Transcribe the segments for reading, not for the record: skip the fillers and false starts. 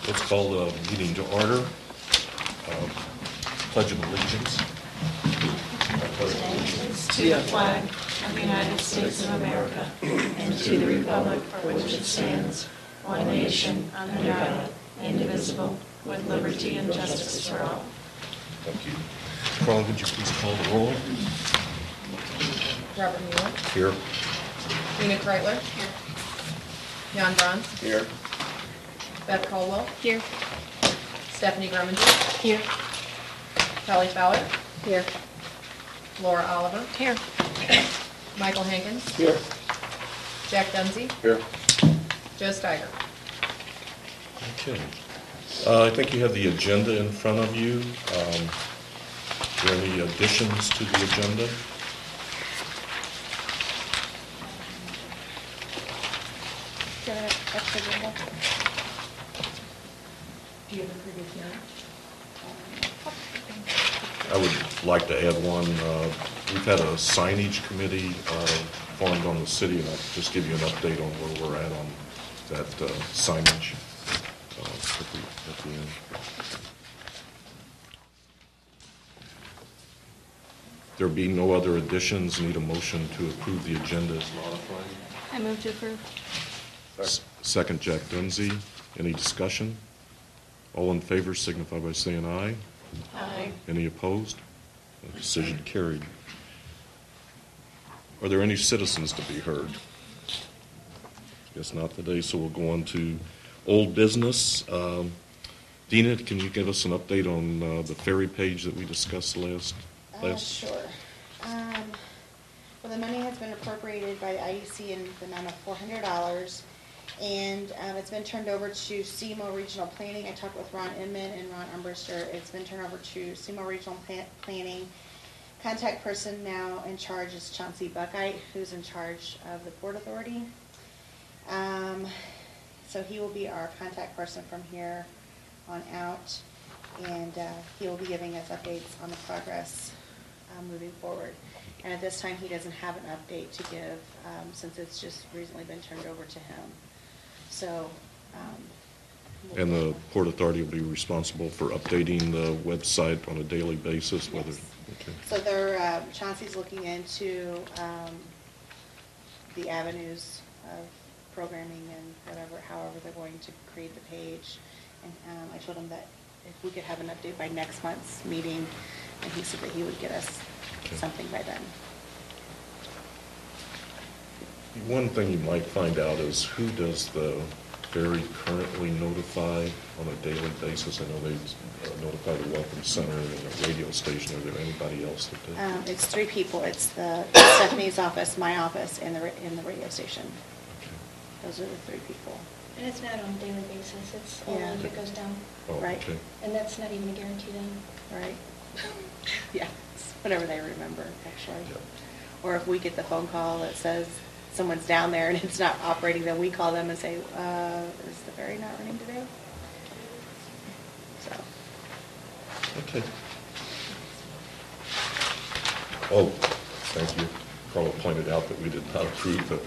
Let's call the meeting to order. Pledge of allegiance. To the flag of the United States of America and to the republic for which it stands, one nation, under God, indivisible, with liberty and justice for all. Thank you. Carl, would you please call the roll? Robert Mueller. Here. Nina Kreitler. Here. Jan Brons. Here. Beth Caldwell. Here. Stephanie Grumminger. Here. Kelly Fowler. Here. Laura Oliver. Here. Michael Hankins. Here. Jack Dunsey. Here. Joe Steiger. Okay. I think you have the agenda in front of you. Are there any additions to the agenda? Do you have a previous note? I would like to add one. We've had a signage committee formed on the city, and I'll just give you an update on where we're at on that signage at the end. There being no other additions, need a motion to approve the agenda as modified. I move to approve. Second, Jack Dunsey. Any discussion? All in favor signify by saying aye. Aye. Any opposed? Decision carried. Are there any citizens to be heard? Guess not today, so we'll go on to old business. Dina, can you give us an update on the ferry page that we discussed last? Sure. Well, the money has been appropriated by the IEC in the amount of $400, and it's been turned over to SEMO Regional Planning. I talked with Ron Inman and Ron Umbrister. It's been turned over to SEMO Regional Planning. Contact person now in charge is Chauncey Buckeye, who's in charge of the Port Authority. So he will be our contact person from here on out, and he will be giving us updates on the progress moving forward. And at this time, he doesn't have an update to give since it's just recently been turned over to him. So. And the Port Authority will be responsible for updating the website on a daily basis, Yes. whether. Okay. So they're, Chauncey's looking into the avenues of programming and however they're going to create the page. And I told him that if we could have an update by next month's meeting, and he said that he would get us something by then. One thing you might find out is who does the ferry currently notify on a daily basis? I know they notify the Welcome Center and the radio station. Are there anybody else that does? It's 3 people. It's Stephanie's office, my office, and the radio station. Okay. Those are the 3 people. And it's not on a daily basis, it's only Yeah. if it goes down. Oh, Right. okay. And that's not even a guarantee then. Right? Yeah, it's whatever they remember, actually. Yep. Or if we get the phone call that says someone's down there and it's not operating, then we call them and say, is the ferry not running today? So. Okay. Oh, thank you. Carla pointed out that we did not approve the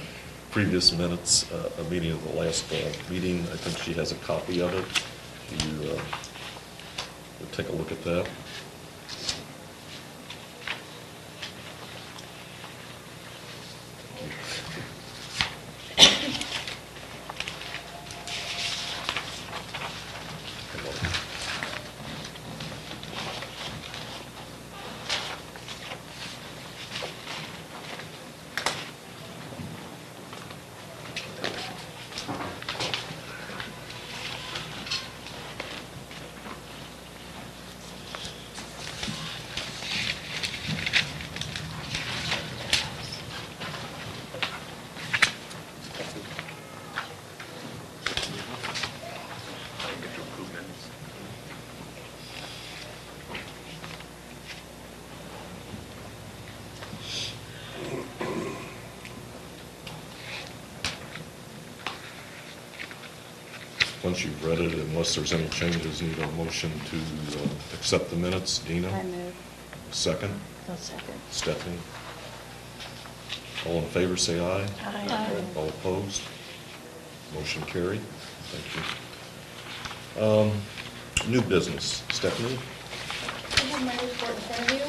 previous minutes, a meeting of the last meeting. I think she has a copy of it. You will take a look at that. Once you've read it, unless there's any changes, need a motion to accept the minutes. Dina? I move. Second? No second. Stephanie? All in favor, say aye. Aye. All opposed? Motion carried. Thank you. New business, Stephanie? I have my report in front of you.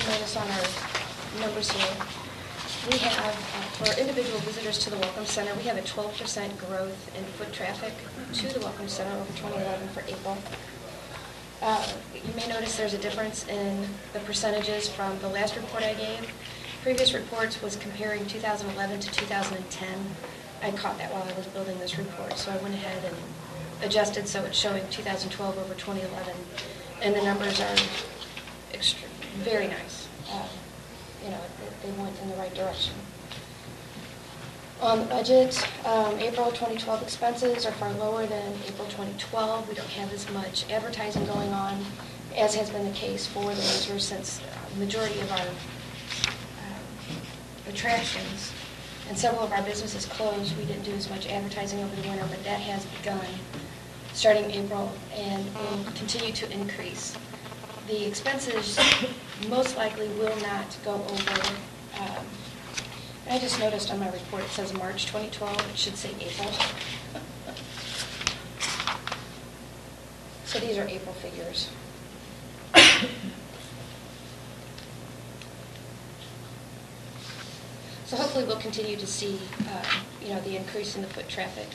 Notice on our numbers here, we have, for individual visitors to the Welcome Center, we have a 12% growth in foot traffic to the Welcome Center over 2011 for April. You may notice there's a difference in the percentages from the last report I gave. Previous reports was comparing 2011 to 2010. I caught that while I was building this report, so I went ahead and adjusted so it's showing 2012 over 2011, and the numbers are very nice. They went in the right direction. On the budget, April 2012 expenses are far lower than April 2012. We don't have as much advertising going on as has been the case for the winter, since the majority of our attractions and several of our businesses closed. We didn't do as much advertising over the winter, but that has begun starting April and will continue to increase. The expenses most likely will not go over. I just noticed on my report it says March 2012. It should say April. So these are April figures. So hopefully we'll continue to see, the increase in the foot traffic.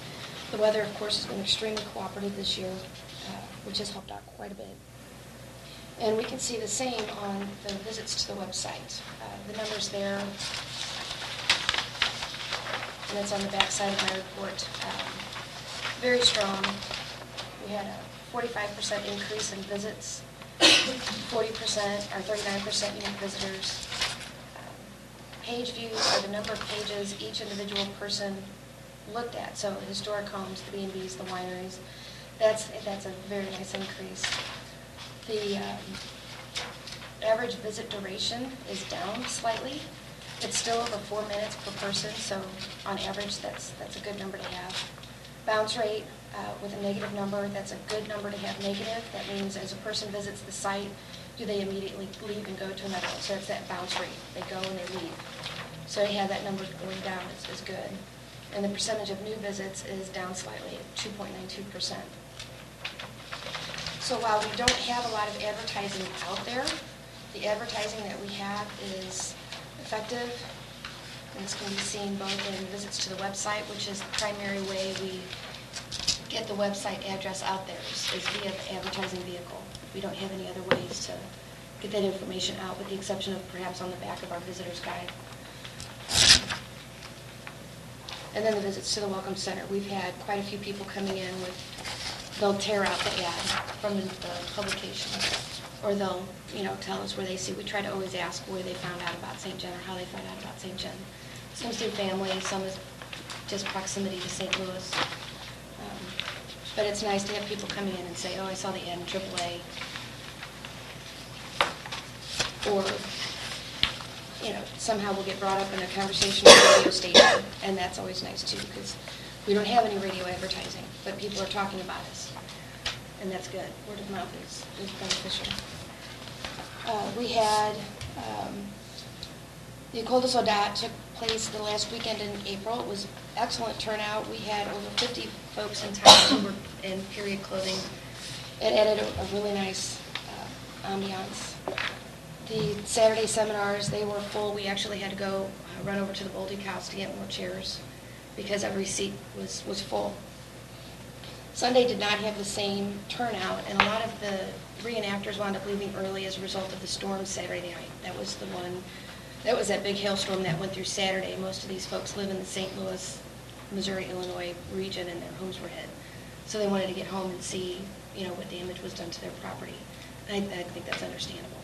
The weather, of course, has been extremely cooperative this year, which has helped out quite a bit. And we can see the same on the visits to the website. The numbers there, and it's on the back side of my report, very strong. We had a 45% increase in visits, 40% or 39% unique visitors. Page views are the number of pages each individual person looked at. So historic homes, the B&Bs, the wineries, that's a very nice increase. The average visit duration is down slightly. It's still over 4 minutes per person, so on average that's a good number to have. Bounce rate with a negative number, that's a good number to have negative. That means as a person visits the site, do they immediately leave and go to another one? So it's that bounce rate. They go and they leave. So to have that number going down is good. And the percentage of new visits is down slightly at 2.92%. So while we don't have a lot of advertising out there, the advertising that we have is effective. And this can be seen both in visits to the website, which is the primary way we get the website address out there, is via the advertising vehicle. We don't have any other ways to get that information out, with the exception of perhaps on the back of our visitor's guide. And then the visits to the Welcome Center. We've had quite a few people coming in they'll tear out the ad from the publication, or they'll, tell us where they see. We try to always ask where they found out about St. John or how they found out about St. John. Some is through family, some is just proximity to St. Louis. But it's nice to have people coming in and say, oh, I saw the ad in AAA. Or, somehow we'll get brought up in a conversation with the radio station, and that's always nice too, because we don't have any radio advertising, but people are talking about us, and that's good. Word of mouth is beneficial. We had the École des Soldats took place the last weekend in April. It was excellent turnout. We had over 50 folks in town who were in period clothing. It added a really nice ambiance. The Saturday seminars, they were full. We actually had to go run over to the Boldy House to get more chairs because every seat was full. Sunday did not have the same turnout, and a lot of the reenactors wound up leaving early as a result of the storm Saturday night. That was that big hailstorm that went through Saturday. Most of these folks live in the St. Louis, Missouri, Illinois region, and their homes were hit. So they wanted to get home and see, what damage was done to their property. I think that's understandable.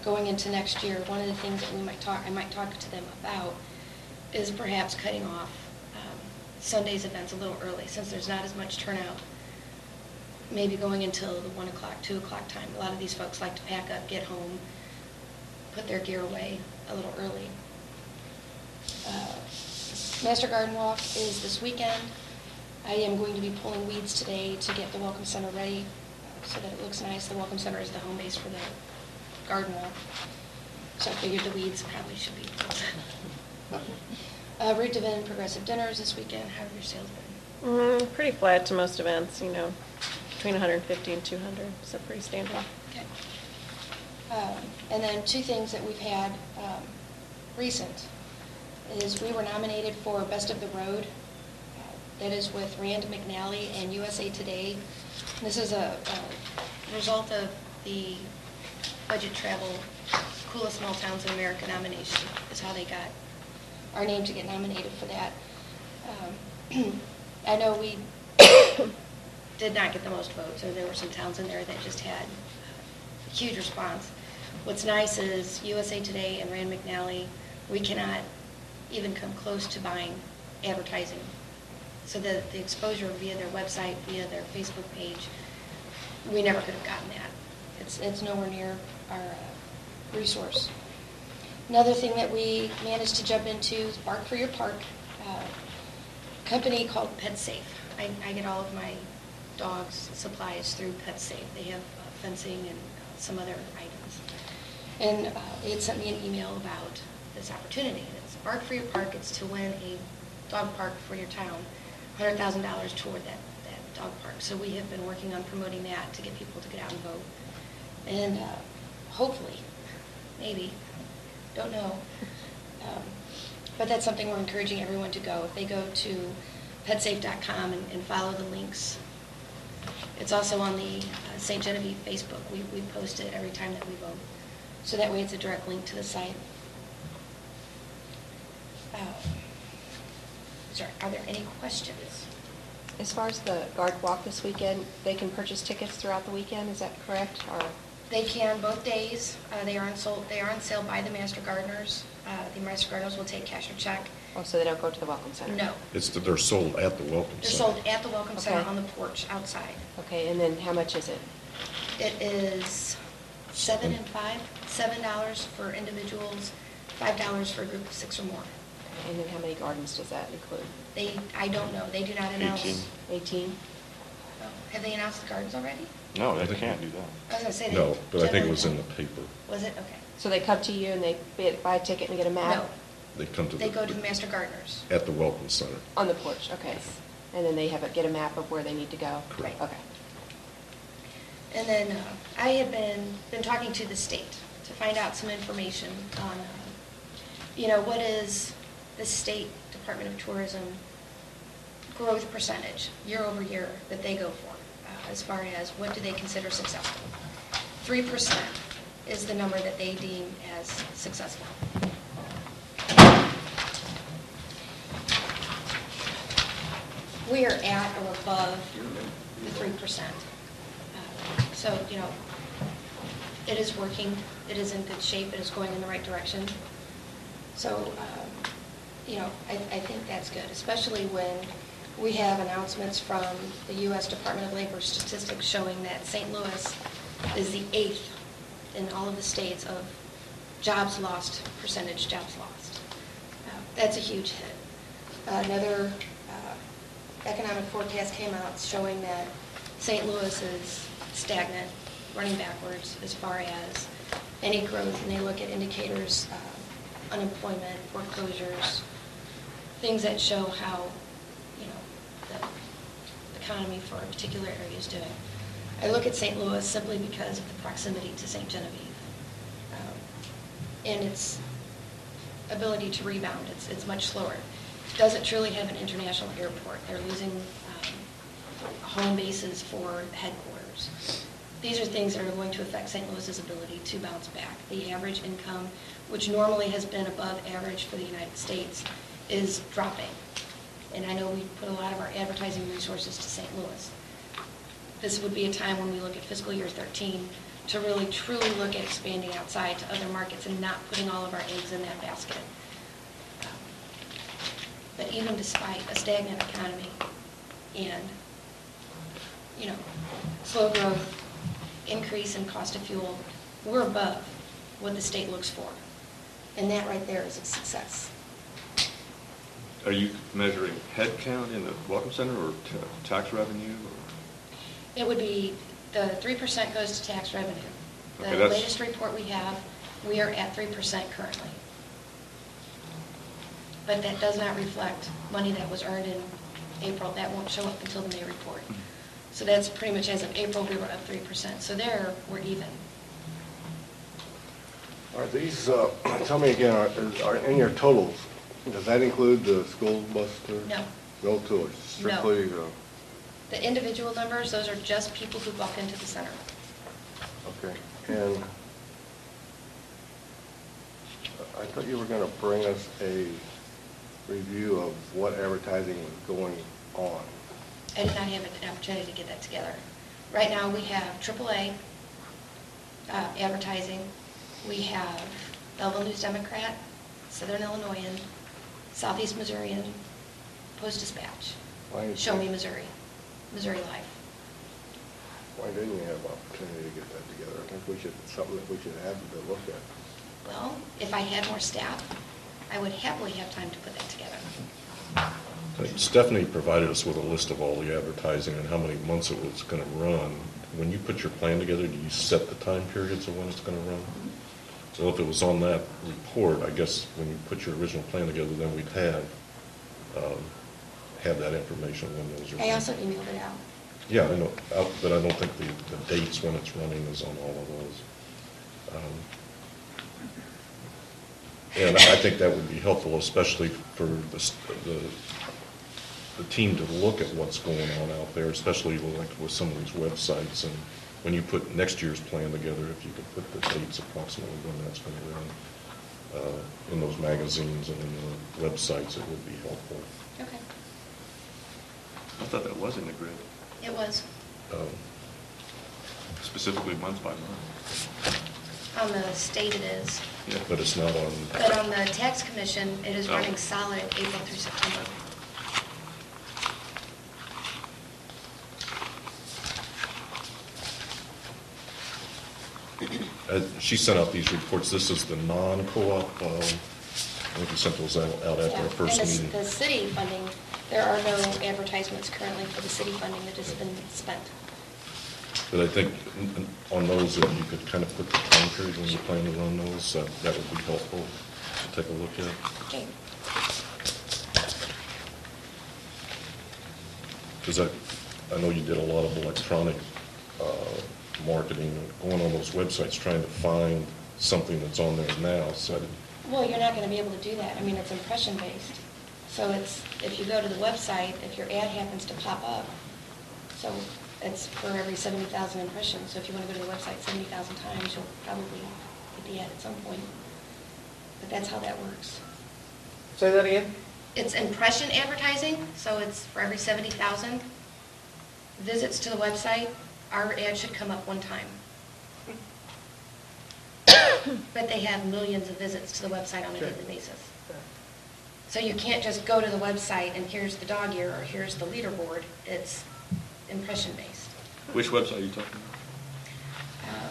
Going into next year, one of the things that I might talk to them about is perhaps cutting off Sunday's events a little early, since there's not as much turnout. Maybe going until the 1 o'clock, 2 o'clock time. A lot of these folks like to pack up, get home, put their gear away a little early. Master Garden Walk is this weekend. I am going to be pulling weeds today to get the Welcome Center ready so that it looks nice. The Welcome Center is the home base for the garden walk, so I figured the weeds probably should be pulled. Route Divin Progressive Dinners this weekend. How have your sales been? Pretty flat to most events, between 150 and 200, so pretty standard. Okay. And then two things that we've had recent is we were nominated for Best of the Road. That is with Rand McNally and USA Today. This is a result of the Budget Travel Coolest Small Towns in America nomination, is how they got our name to get nominated for that. I know we did not get the most votes, so there were some towns in there that just had a huge response. What's nice is USA Today and Rand McNally, we cannot even come close to buying advertising. So the exposure via their website, via their Facebook page, we never could have gotten that. It's nowhere near our resource. Another thing that we managed to jump into is Bark for Your Park, a company called PetSafe. I get all of my dogs' supplies through PetSafe. They have fencing and some other items. And they had sent me an email about this opportunity. And it's Bark for Your Park. It's to win a dog park for your town, $100,000 toward that dog park. So we have been working on promoting that to get people to get out and vote. And hopefully, maybe, don't know, but that's something we're encouraging everyone to go. If they go to petsafe.com and follow the links. It's also on the St. Genevieve Facebook. We post it every time that we vote. So that way it's a direct link to the site. Sorry, are there any questions? As far as the Guard Walk this weekend, they can purchase tickets throughout the weekend, is that correct? Or They can both days. They are on sale by the Master Gardeners. The Master Gardeners will take cash or check. oh, so they don't go to the Welcome Center? No. They're sold at the Welcome They're Center. sold at the Welcome Center Okay. on the porch outside. Okay, and then how much is it? It is $7 and $5. $7 for individuals, $5 for a group of 6 or more. And then how many gardens does that include? I don't know. They do not announce. 18. 18? Oh, have they announced the gardens already? No, they can't do that. I was going to say they. No, but I think it was in generally the paper. don't. Was it? Okay. So they come to you and they buy a ticket and get a map? No, They come to they go to the Master Gardeners. at the Welcome Center. On the porch, okay. And then they get a map of where they need to go? Correct. Okay. And then I have been talking to the state to find out some information on, what is the State Department of Tourism growth percentage year over year that they go for, as far as what do they consider successful. 3% is the number that they deem as successful. We are at or above the 3%. So, it is working. It is in good shape. It is going in the right direction. So, I think that's good, especially when we have announcements from the U.S. Department of Labor statistics showing that St. Louis is the 8th in all of the states of jobs lost, percentage jobs lost. That's a huge hit. Another economic forecast came out showing that St. Louis is stagnant, running backwards as far as any growth, and they look at indicators, unemployment, foreclosures, things that show how, the economy for a particular area is doing. I look at St. Louis simply because of the proximity to St. Genevieve and its ability to rebound. It's much slower. It doesn't truly have an international airport. They're losing home bases for headquarters. These are things that are going to affect St. Louis's ability to bounce back. The average income, which normally has been above average for the United States, is dropping. And I know we put a lot of our advertising resources to St. Louis. This would be a time when we look at fiscal year 13 to really truly look at expanding outside to other markets and not putting all of our eggs in that basket. But even despite a stagnant economy and, slow growth, increase in cost of fuel, we're above what the state looks for. And that right there is a success. Are you measuring head count in the Welcome Center or tax revenue? It would be, the 3% goes to tax revenue. Okay, The that's- latest report we have, we are at 3% currently. But that does not reflect money that was earned in April. That won't show up until the May report. So that's pretty much as of April, we were up 3%. So there, we're even. Are these, tell me again, are in your totals, does that include the school bus tours? No. No tours, strictly, The individual numbers, those are just people who walk into the center. okay. And I thought you were going to bring us a review of what advertising was going on. I did not have an opportunity to get that together. Right now, we have AAA advertising. We have Belleville News Democrat, Southern Illinoisan, Southeast Missourian, Post-Dispatch, Show Me Missouri, Missouri Life. Why didn't you have opportunity to get that together? I think we should, something that we should have to look at. Well, if I had more staff, I would happily have time to put that together. Stephanie provided us with a list of all the advertising and how many months it was going to run. When you put your plan together, do you set the time periods of when it's going to run? So if it was on that report, I guess when you put your original plan together, then we'd have that information when those are. I also emailed it out. Yeah, I know, but I don't think the dates when it's running is on all of those. And I think that would be helpful, especially for the team to look at what's going on out there, especially with some of these websites. And when you put next year's plan together, if you could put the dates approximately when that's going to run in those magazines and in the websites, it would be helpful. Okay. I thought that was in the grid, It was. specifically month by month. On the state it is. Yeah. But it's not on. But on the tax commission, it is Oh. running solid April through September. She sent out these reports. This is the non-co-op. I think we sent those out after our first And meeting. the city funding, there are no advertisements currently for the city funding that has been spent. But I think on those, if you could kind of put the time period when you plan to run those, that would be helpful to take a look at. Okay. Because I know you did a lot of electronic marketing, going on those websites, trying to find something that's on there now. So Well, you're not going to be able to do that. I mean, it's impression-based. So it's, if you go to the website, if your ad happens to pop up, so it's for every 70,000 impressions. So if you want to go to the website 70,000 times, you'll probably get the ad at some point. But that's how that works. Say that again? It's impression advertising, so it's for every 70,000 visits to the website, our ad should come up one time. But they have millions of visits to the website on a daily basis. So you can't just go to the website and here's the dog ear or here's the leaderboard. It's impression-based. Which website are you talking about?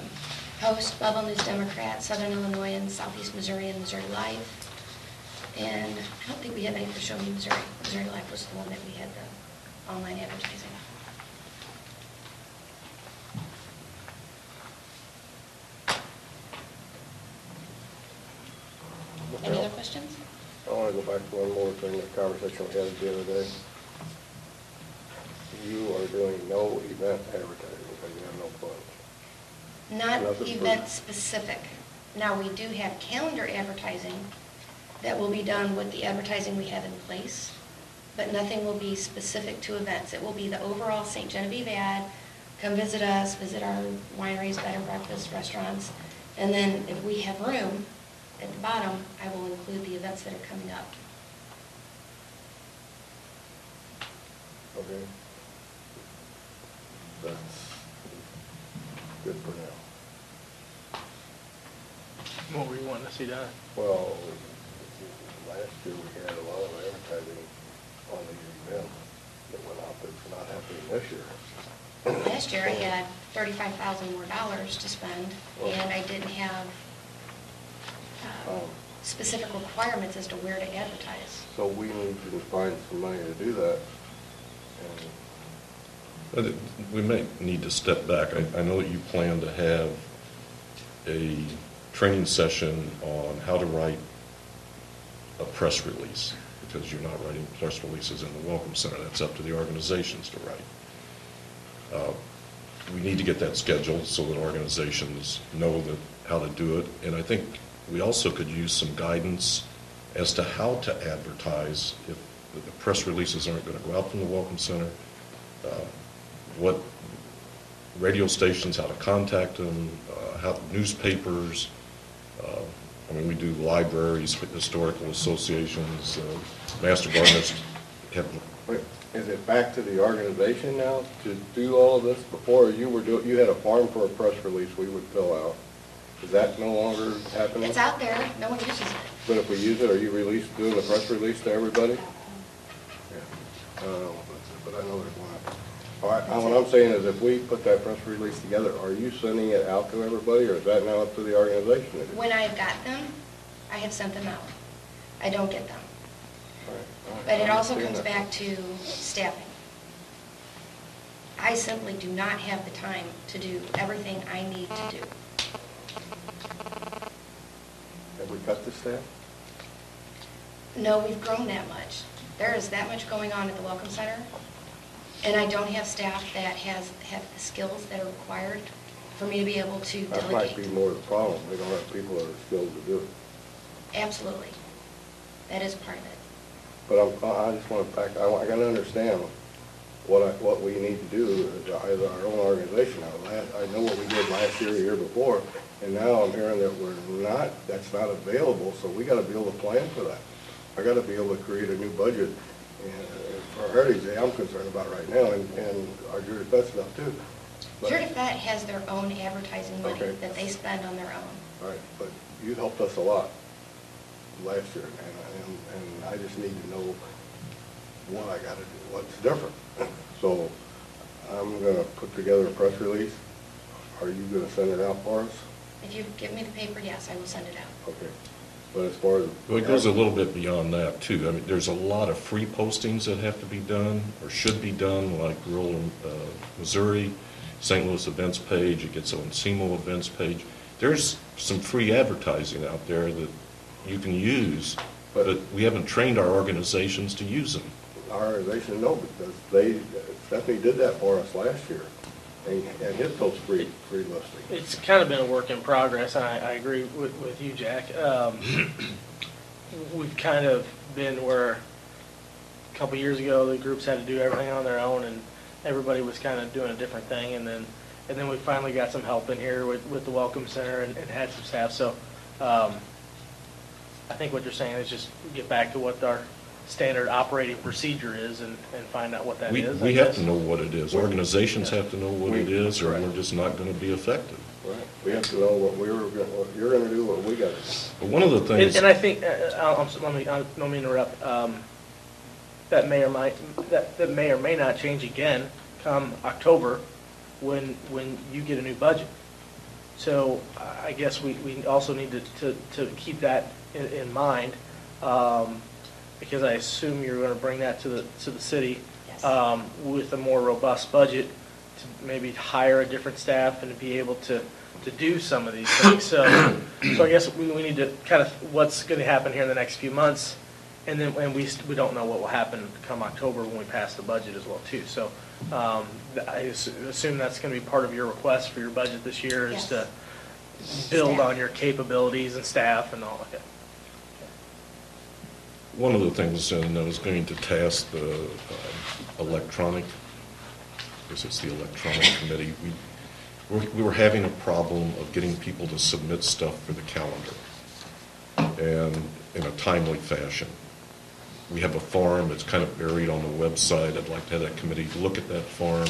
Post, Belleville News Democrat, Southern Illinoisan, Southeast Missourian, Missouri Life. And I don't think we had any for Show Me Missouri. Missouri Life was the one that we had the online advertising. Any other questions? I want to go back to one more thing, the conversation we had the other day. You are doing no event advertising because you have no funds. Not Nothing for- event specific. Now, we do have calendar advertising that will be done with the advertising we have in place, but nothing will be specific to events. It will be the overall St. Genevieve ad, come visit us, visit our wineries, bed and breakfast, restaurants, and then if we have room, at the bottom, I will include the events that are coming up. Okay? That's good for now. What were you wanting to see done? Well, last year we had a lot of advertising on these events that went out that's not happening this year. Last year, I had $35,000 more to spend, and I didn't have specific requirements as to where to advertise. So we need to find some money to do that. And we may need to step back. I know that you plan to have a training session on how to write a press release. because you're not writing press releases in the Welcome Center. That's up to the organizations to write. We need to get that scheduled so that organizations know how to do it. And I think we also could use some guidance as to how to advertise if the press releases aren't going to go out from the Welcome Center, what radio stations, how to contact them, how newspapers. I mean, we do libraries, historical associations, master gardeners have. Wait, is it back to the organization now to do all of this? Before you had a form for a press release we would fill out. Is that no longer happening? It's out there, no one uses it. But if we use it, are you doing the press release to everybody? Yeah. But I know there's one. All right, what I'm saying is if we put that press release together, are you sending it out to everybody, or is that now up to the organization? When I've got them, I have sent them out. I don't get them. All right, But it I also understand comes that. back to staffing. I simply do not have the time to do everything I need to do. Have we cut the staff? No, we've grown that much. There is that much going on at the Welcome Center, and I don't have staff that have the skills that are required for me to be able to That might be delegate. more the problem. We don't have people that are skilled to do it. Absolutely. That is part of it. But I just want to I got to understand what we need to do as our own organization. I know what we did last year, the year before, and now I'm hearing that that's not available, so we got to be able to plan for that. I got to be able to create a new budget, and for Heritage Day, I'm concerned about right now, and our Jury Fest stuff too. But- Jury Fett has their own advertising money Okay. that they spend on their own. All right, but you helped us a lot last year, and I just need to know what I got to do, what's different. So I'm going to put together a press release. Are you going to send it out for us? If you give me the paper, yes, I will send it out. Okay. But as far as... Well, it goes a little bit beyond that, too. I mean, there's a lot of free postings that have to be done, or should be done, like rural Missouri, St. Louis events page, it gets on SEMO events page. There's some free advertising out there that you can use, but we haven't trained our organizations to use them. Our organization, no, because Stephanie did that for us last year and hit those free listings. It's kind of been a work in progress, and I agree with you, Jack. We've kind of been where a couple years ago the groups had to do everything on their own, and everybody was kind of doing a different thing, and then we finally got some help in here with the Welcome Center and had some staff. So I think what you're saying is just get back to what our standard operating procedure is and find out what that is. We have to know what it is. Organizations have to know what it is, or we're just not going to be effective. Right. We have to know what you're going to do, what we got to do. But one of the things... And I think, let me interrupt, that may or may not change again come October when you get a new budget. So I guess we also need to keep that in mind, because I assume you're going to bring that to the city. Yes. With a more robust budget to maybe hire a different staff and to be able to do some of these things. So I guess we need to kind of what's going to happen here in the next few months, and we don't know what will happen come October when we pass the budget as well too. So I assume that's going to be part of your request for your budget this year is to build on your capabilities and staff and all of that. One of the things I was going to task the electronic, I guess it's the electronic committee, we were having a problem of getting people to submit stuff for the calendar, and in a timely fashion. We have a form that's kind of buried on the website. I'd like to have that committee look at that form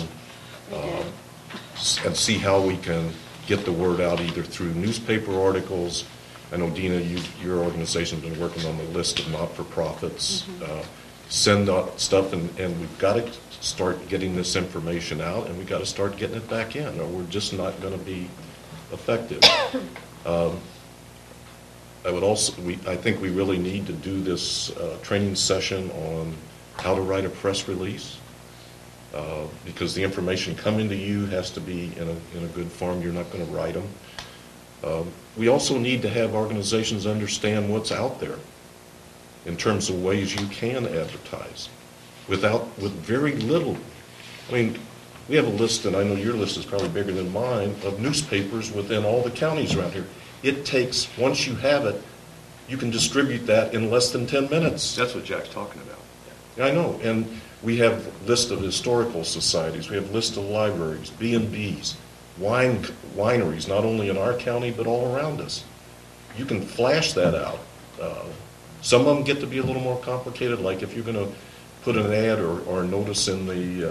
and see how we can get the word out either through newspaper articles. I know, Dina, your organization's been working on the list of not-for-profits. Send out stuff, and we've got to start getting this information out, and we've got to start getting it back in, or we're just not going to be effective. I think we really need to do this training session on how to write a press release, because the information coming to you has to be in a good form. You're not going to write them. We also need to have organizations understand what's out there. in terms of ways you can advertise with very little. I mean, we have a list, and I know your list is probably bigger than mine, of newspapers within all the counties around here. It takes, once you have it, you can distribute that in less than 10 minutes. That's what Jack's talking about. I know, and we have list of historical societies, we have list of libraries, B&Bs, wineries, not only in our county, but all around us. You can flash that out. Some of them get to be a little more complicated, like if you're going to put an ad or a notice in the,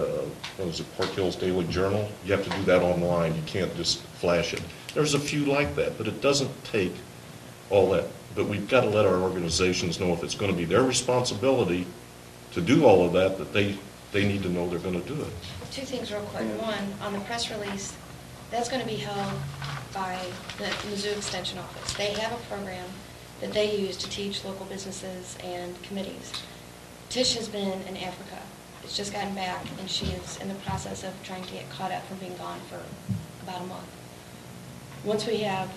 what is it, Park Hills Daily Journal, you have to do that online. You can't just flash it. There's a few like that, but it doesn't take all that. But we've got to let our organizations know if it's going to be their responsibility to do all of that, that they need to know they're going to do it. Two things real quick. One, on the press release, that's going to be held by the Mizzou Extension Office. They have a program that they use to teach local businesses and committees. Tish has been in Africa. She's just gotten back, and she is in the process of trying to get caught up from being gone for about a month. Once we have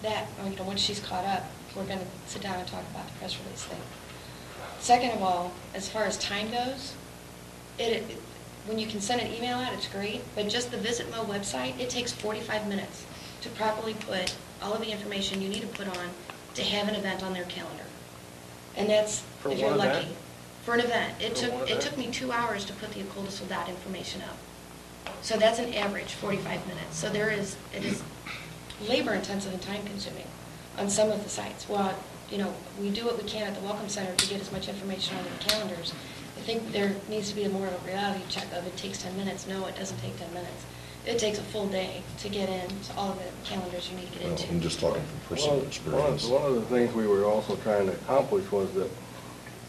that, or, once she's caught up, we're going to sit down and talk about the press release thing. Second of all, as far as time goes, when you can send an email out, it's great, but just the Visit Mo website, it takes 45 minutes to properly put all of the information you need to put on to have an event on their calendar. And that's, For if you're one lucky. event? For an event. It For one event? took me 2 hours to put the Oculta Soldat information up. So that's an average, 45 minutes. So it is labor intensive and time consuming on some of the sites. Well, we do what we can at the Welcome Center to get as much information onto the calendars. I think there needs to be more of a reality check of it takes 10 minutes. No, it doesn't take 10 minutes. It takes a full day to get into all of the calendars you need to get into. I'm just talking from personal experience. One of the things we were also trying to accomplish was that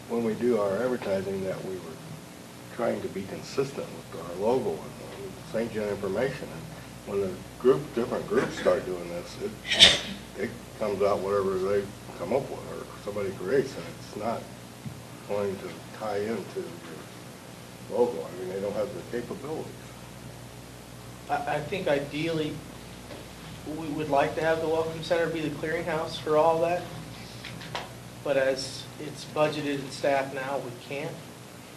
when we do our advertising, that we were trying to be consistent with our logo and St. John information. And when the different groups start doing this, it comes out whatever they come up with or somebody creates, and it's not going to tie into your logo. I mean, they don't have the capabilities. I think ideally, we would like to have the Welcome Center be the clearinghouse for all that, but as it's budgeted and staffed now, we can't.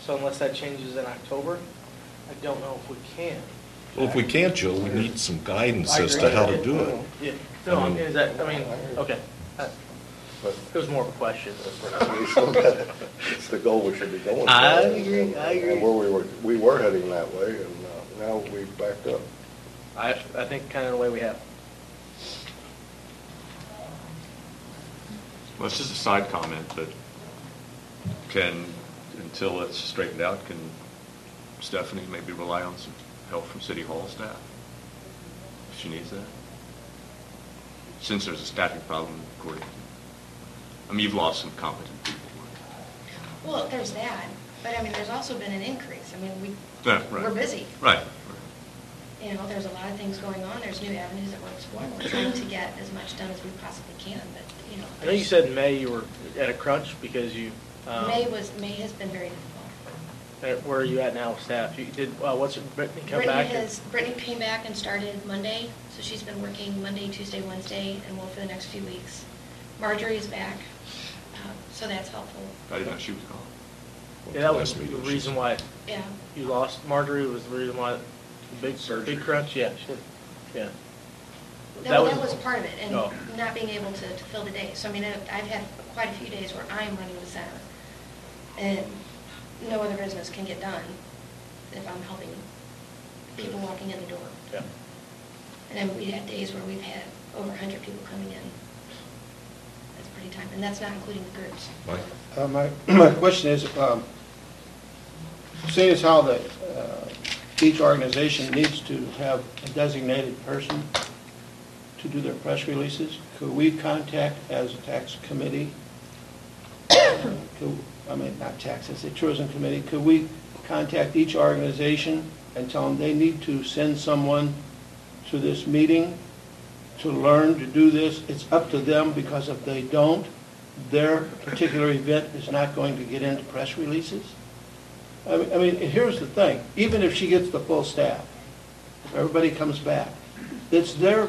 So unless that changes in October, I don't know if we can. Well, if we can't, Joe, we need some guidance I as agree. to how to do it. Yeah. No, I mean, okay. But It was more of a question. we still got it. It's the goal we should be going for. I agree. And where we were heading that way, and now we've backed up. I think kind of the way we have. Well, it's just a side comment, but until it's straightened out, can Stephanie maybe rely on some help from City Hall staff if she needs that? Since there's a staffing problem, according to, I mean, you've lost some competent people. Well, there's that, but I mean, there's also been an increase. I mean, Yeah, right. we're busy. Right. There's a lot of things going on. There's new avenues that we're exploring. We're trying to get as much done as we possibly can, but, I know you said in May you were at a crunch because you. May has been very difficult. Where are you at now with staff? You did, what's it, Brittany come back? Brittany came back and started Monday, so she's been working Monday, Tuesday, Wednesday, and will for the next few weeks. Marjorie is back, so that's helpful. I didn't know she was gone. Yeah, that was Last the meeting, reason why Yeah. you lost. Marjorie was the reason why the big crunch. Yeah, yeah. That was part of it, and Oh. not being able to fill the day. So, I mean, I've had quite a few days where I am running the center, and no other business can get done if I'm helping people walking in the door. Yeah. And then we had days where we've had over 100 people coming in. That's pretty time, and that's not including the groups. Mike? My question is, seeing as how each organization needs to have a designated person to do their press releases, could we contact as a tax committee, not tax, as a tourism committee, could we contact each organization and tell them they need to send someone to this meeting to learn to do this? It's up to them, because if they don't, their particular event is not going to get into press releases. I mean, here's the thing. Even if she gets the full staff, if everybody comes back, it's their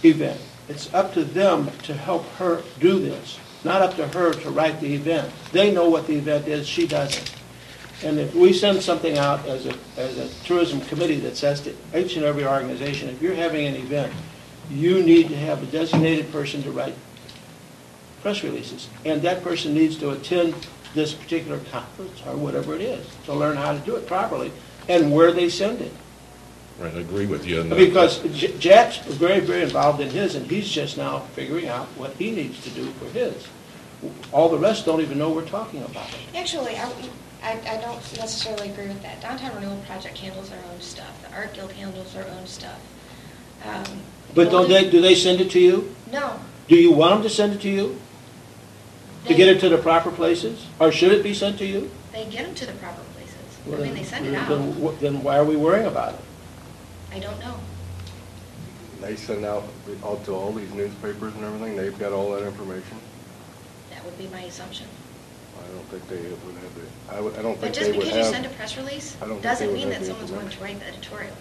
event. It's up to them to help her do this. not up to her to write the event. They know what the event is, she doesn't. And if we send something out as a tourism committee that says to each and every organization, if you're having an event, you need to have a designated person to write press releases. And that person needs to attend this particular conference or whatever it is to learn how to do it properly and where they send it. Right, I agree with you. Because Jack's very, very involved in his, and he's just now figuring out what he needs to do for his. All the rest don't even know we're talking about it. Actually, I don't necessarily agree with that. Downtown Renewal Project handles their own stuff. The Art Guild handles their own stuff. But do they send it to you? No. Do you want them to send it to you? To get it to the proper places? Or should it be sent to you? They get them to the proper places. I mean, they send it out. Then why are we worrying about it? I don't know. They send out to all these newspapers and everything, they've got all that information. That would be my assumption. I don't think they would have the, I don't But think just they would because you have. send a press release I don't think doesn't they would mean have that the someone's going to write the editorial.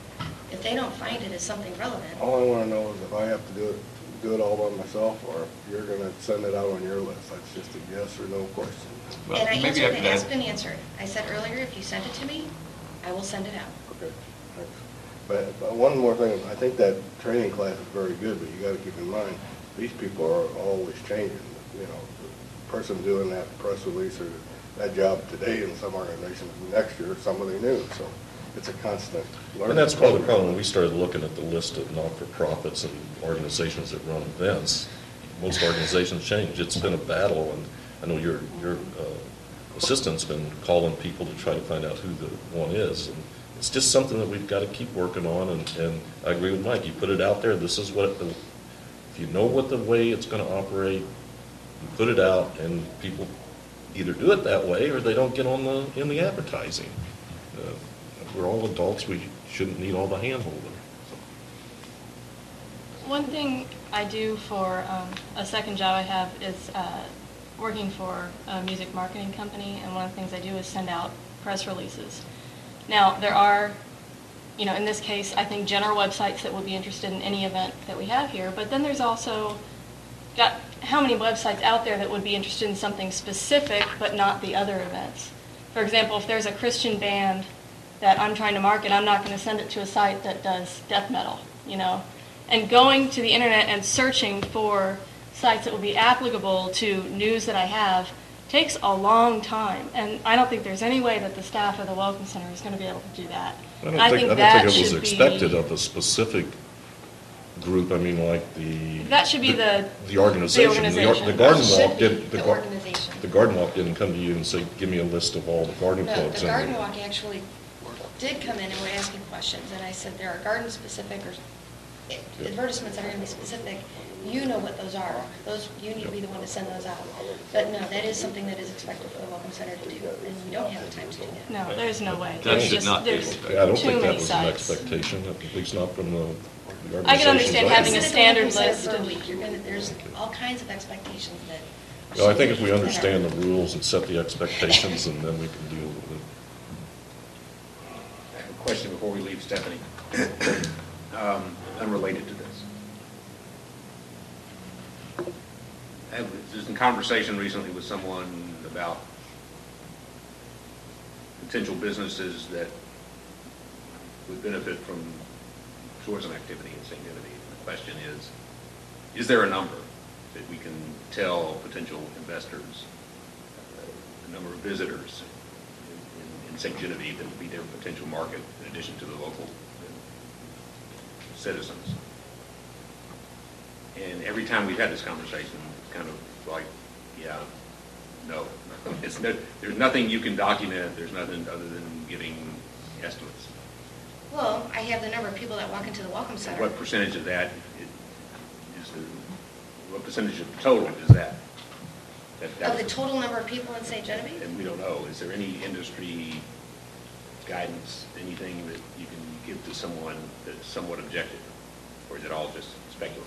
If they don't find it as something relevant, All I want to know is if I have to do it all by myself, or if you're going to send it out on your list. That's just a yes or no question. Well, and I maybe answered, after it has that- been answered. I said earlier, if you send it to me, I will send it out. Okay, thanks. But one more thing, I think that training class is very good, but you got to keep in mind, these people are always changing. You know, the person doing that press release or that job today in some organizations, next year, somebody new. So it's a constant learning. And that's part of the problem. When we started looking at the list of not-for-profits and organizations that run events, most organizations change. It's been a battle, and I know your assistant's been calling people to try to find out who the one is. And it's just something that we've got to keep working on, and I agree with Mike. You put it out there, this is what, if you know what the way it's going to operate, you put it out, and people either do it that way or they don't get on in the advertising. We're all adults, we shouldn't need all the hand-holding. One thing I do for a second job I have is working for a music marketing company, and one of the things I do is send out press releases. Now, there are, in this case, I think general websites that would be interested in any event that we have here, but then there's also got how many websites out there that would be interested in something specific but not the other events. For example, if there's a Christian band that I'm trying to market, I'm not going to send it to a site that does death metal, And going to the internet and searching for sites that will be applicable to news that I have takes a long time. And I don't think there's any way that the staff of the Welcome Center is going to be able to do that. I don't think it was expected of a specific group. I mean, like that should be the organization. The garden walk didn't. The organization. The garden walk didn't come to you and say, "Give me a list of all the garden No, clubs." the garden walk actually did come in and were asking questions, and I said there are garden specific or advertisements that are going to be specific. You know what those are. You need to be the one to send those out. But no, that is something that is expected for the Welcome Center to do, and we don't have the time to do that. No, there's no way. That There's should just, not be there's expected. I don't too think that many was an sites. expectation, at least not from the organizations. I can understand having a Send it to standard Welcome Center list for a of- week. There's all kinds of expectations that. Well, I think if we understand the rules and set the expectations, and then we can deal with it. I have a question before we leave, Stephanie. Unrelated to this. I was in conversation recently with someone about potential businesses that would benefit from tourism activity in St. Genevieve. The question is there a number that we can tell potential investors, the number of visitors in St. Genevieve that would be their potential market in addition to the local citizens? And every time we've had this conversation, it's kind of like, yeah, no. There's nothing you can document. There's nothing other than giving estimates. Well, I have the number of people that walk into the Welcome Center. What percentage of that what percentage of the total is that? Of the total number of people in St. Genevieve? And we don't know. Is there any industry guidance, anything that you can give to someone that's somewhat objective? Or is it all just speculative?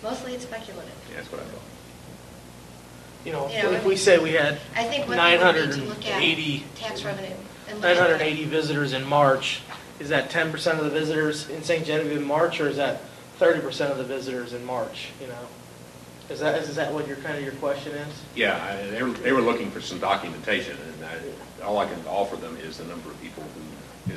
Mostly it's speculative. Yeah, that's what I thought. If we say we had I think what we need to look at 980 tax revenue. And look at 980 visitors in March, is that 10% of the visitors in St. Genevieve in March, or is that 30% of the visitors in March, Is that what your question is? Yeah, they were looking for some documentation, and all I can offer them is the number of people who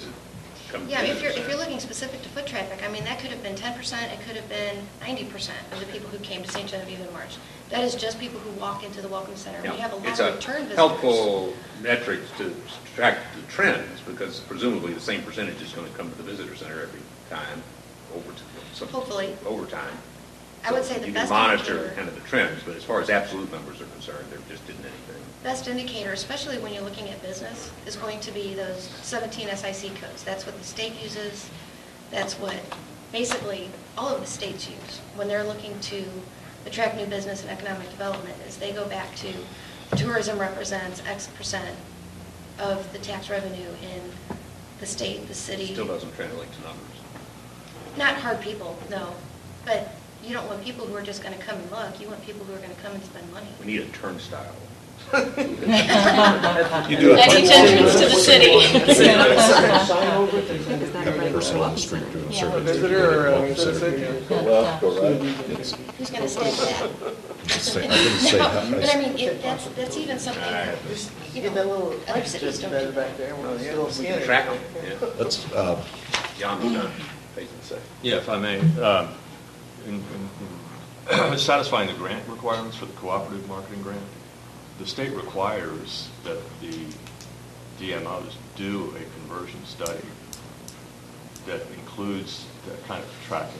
come to the Yeah, if visitor you're center. looking specific to foot traffic, I mean, that could have been 10%, it could have been 90% of the people who came to St. Genevieve in March. That is just people who walk into the Welcome Center. Yeah, We have a lot it's of return visitors. helpful metric to track the trends, because presumably the same percentage is going to come to the visitor center every time, Hopefully. over time. I would say the You best can monitor indicator- kind of the trends, but as far as absolute numbers are concerned, there just isn't anything. Best indicator, especially when you're looking at business, is going to be those 17 SIC codes. That's what the state uses. That's what basically all of the states use when they're looking to attract new business and economic development, is they go back to tourism represents X percent of the tax revenue in the state, the city. Still doesn't translate to numbers. Not hard people, no. But you don't want people who are just going to come and look. You want people who are going to come and spend money. We need a turnstile. You do At each entrance to the city. Sign over it. It's not a a regular person on the welcome street center. doing a Yeah. survey. A visitor or a Welcome center. citizen? Go left, go right. Who's going to stand for that? I didn't say No, how- but I mean, that's even something, you Get that know, little other cities don't do. back there. We're Yeah, still we scanning. can track them, yeah. Let's, John's done, facing the second. Yeah, if I may, in satisfying the grant requirements for the cooperative marketing grant, the state requires that the DMOs do a conversion study that includes that kind of tracking.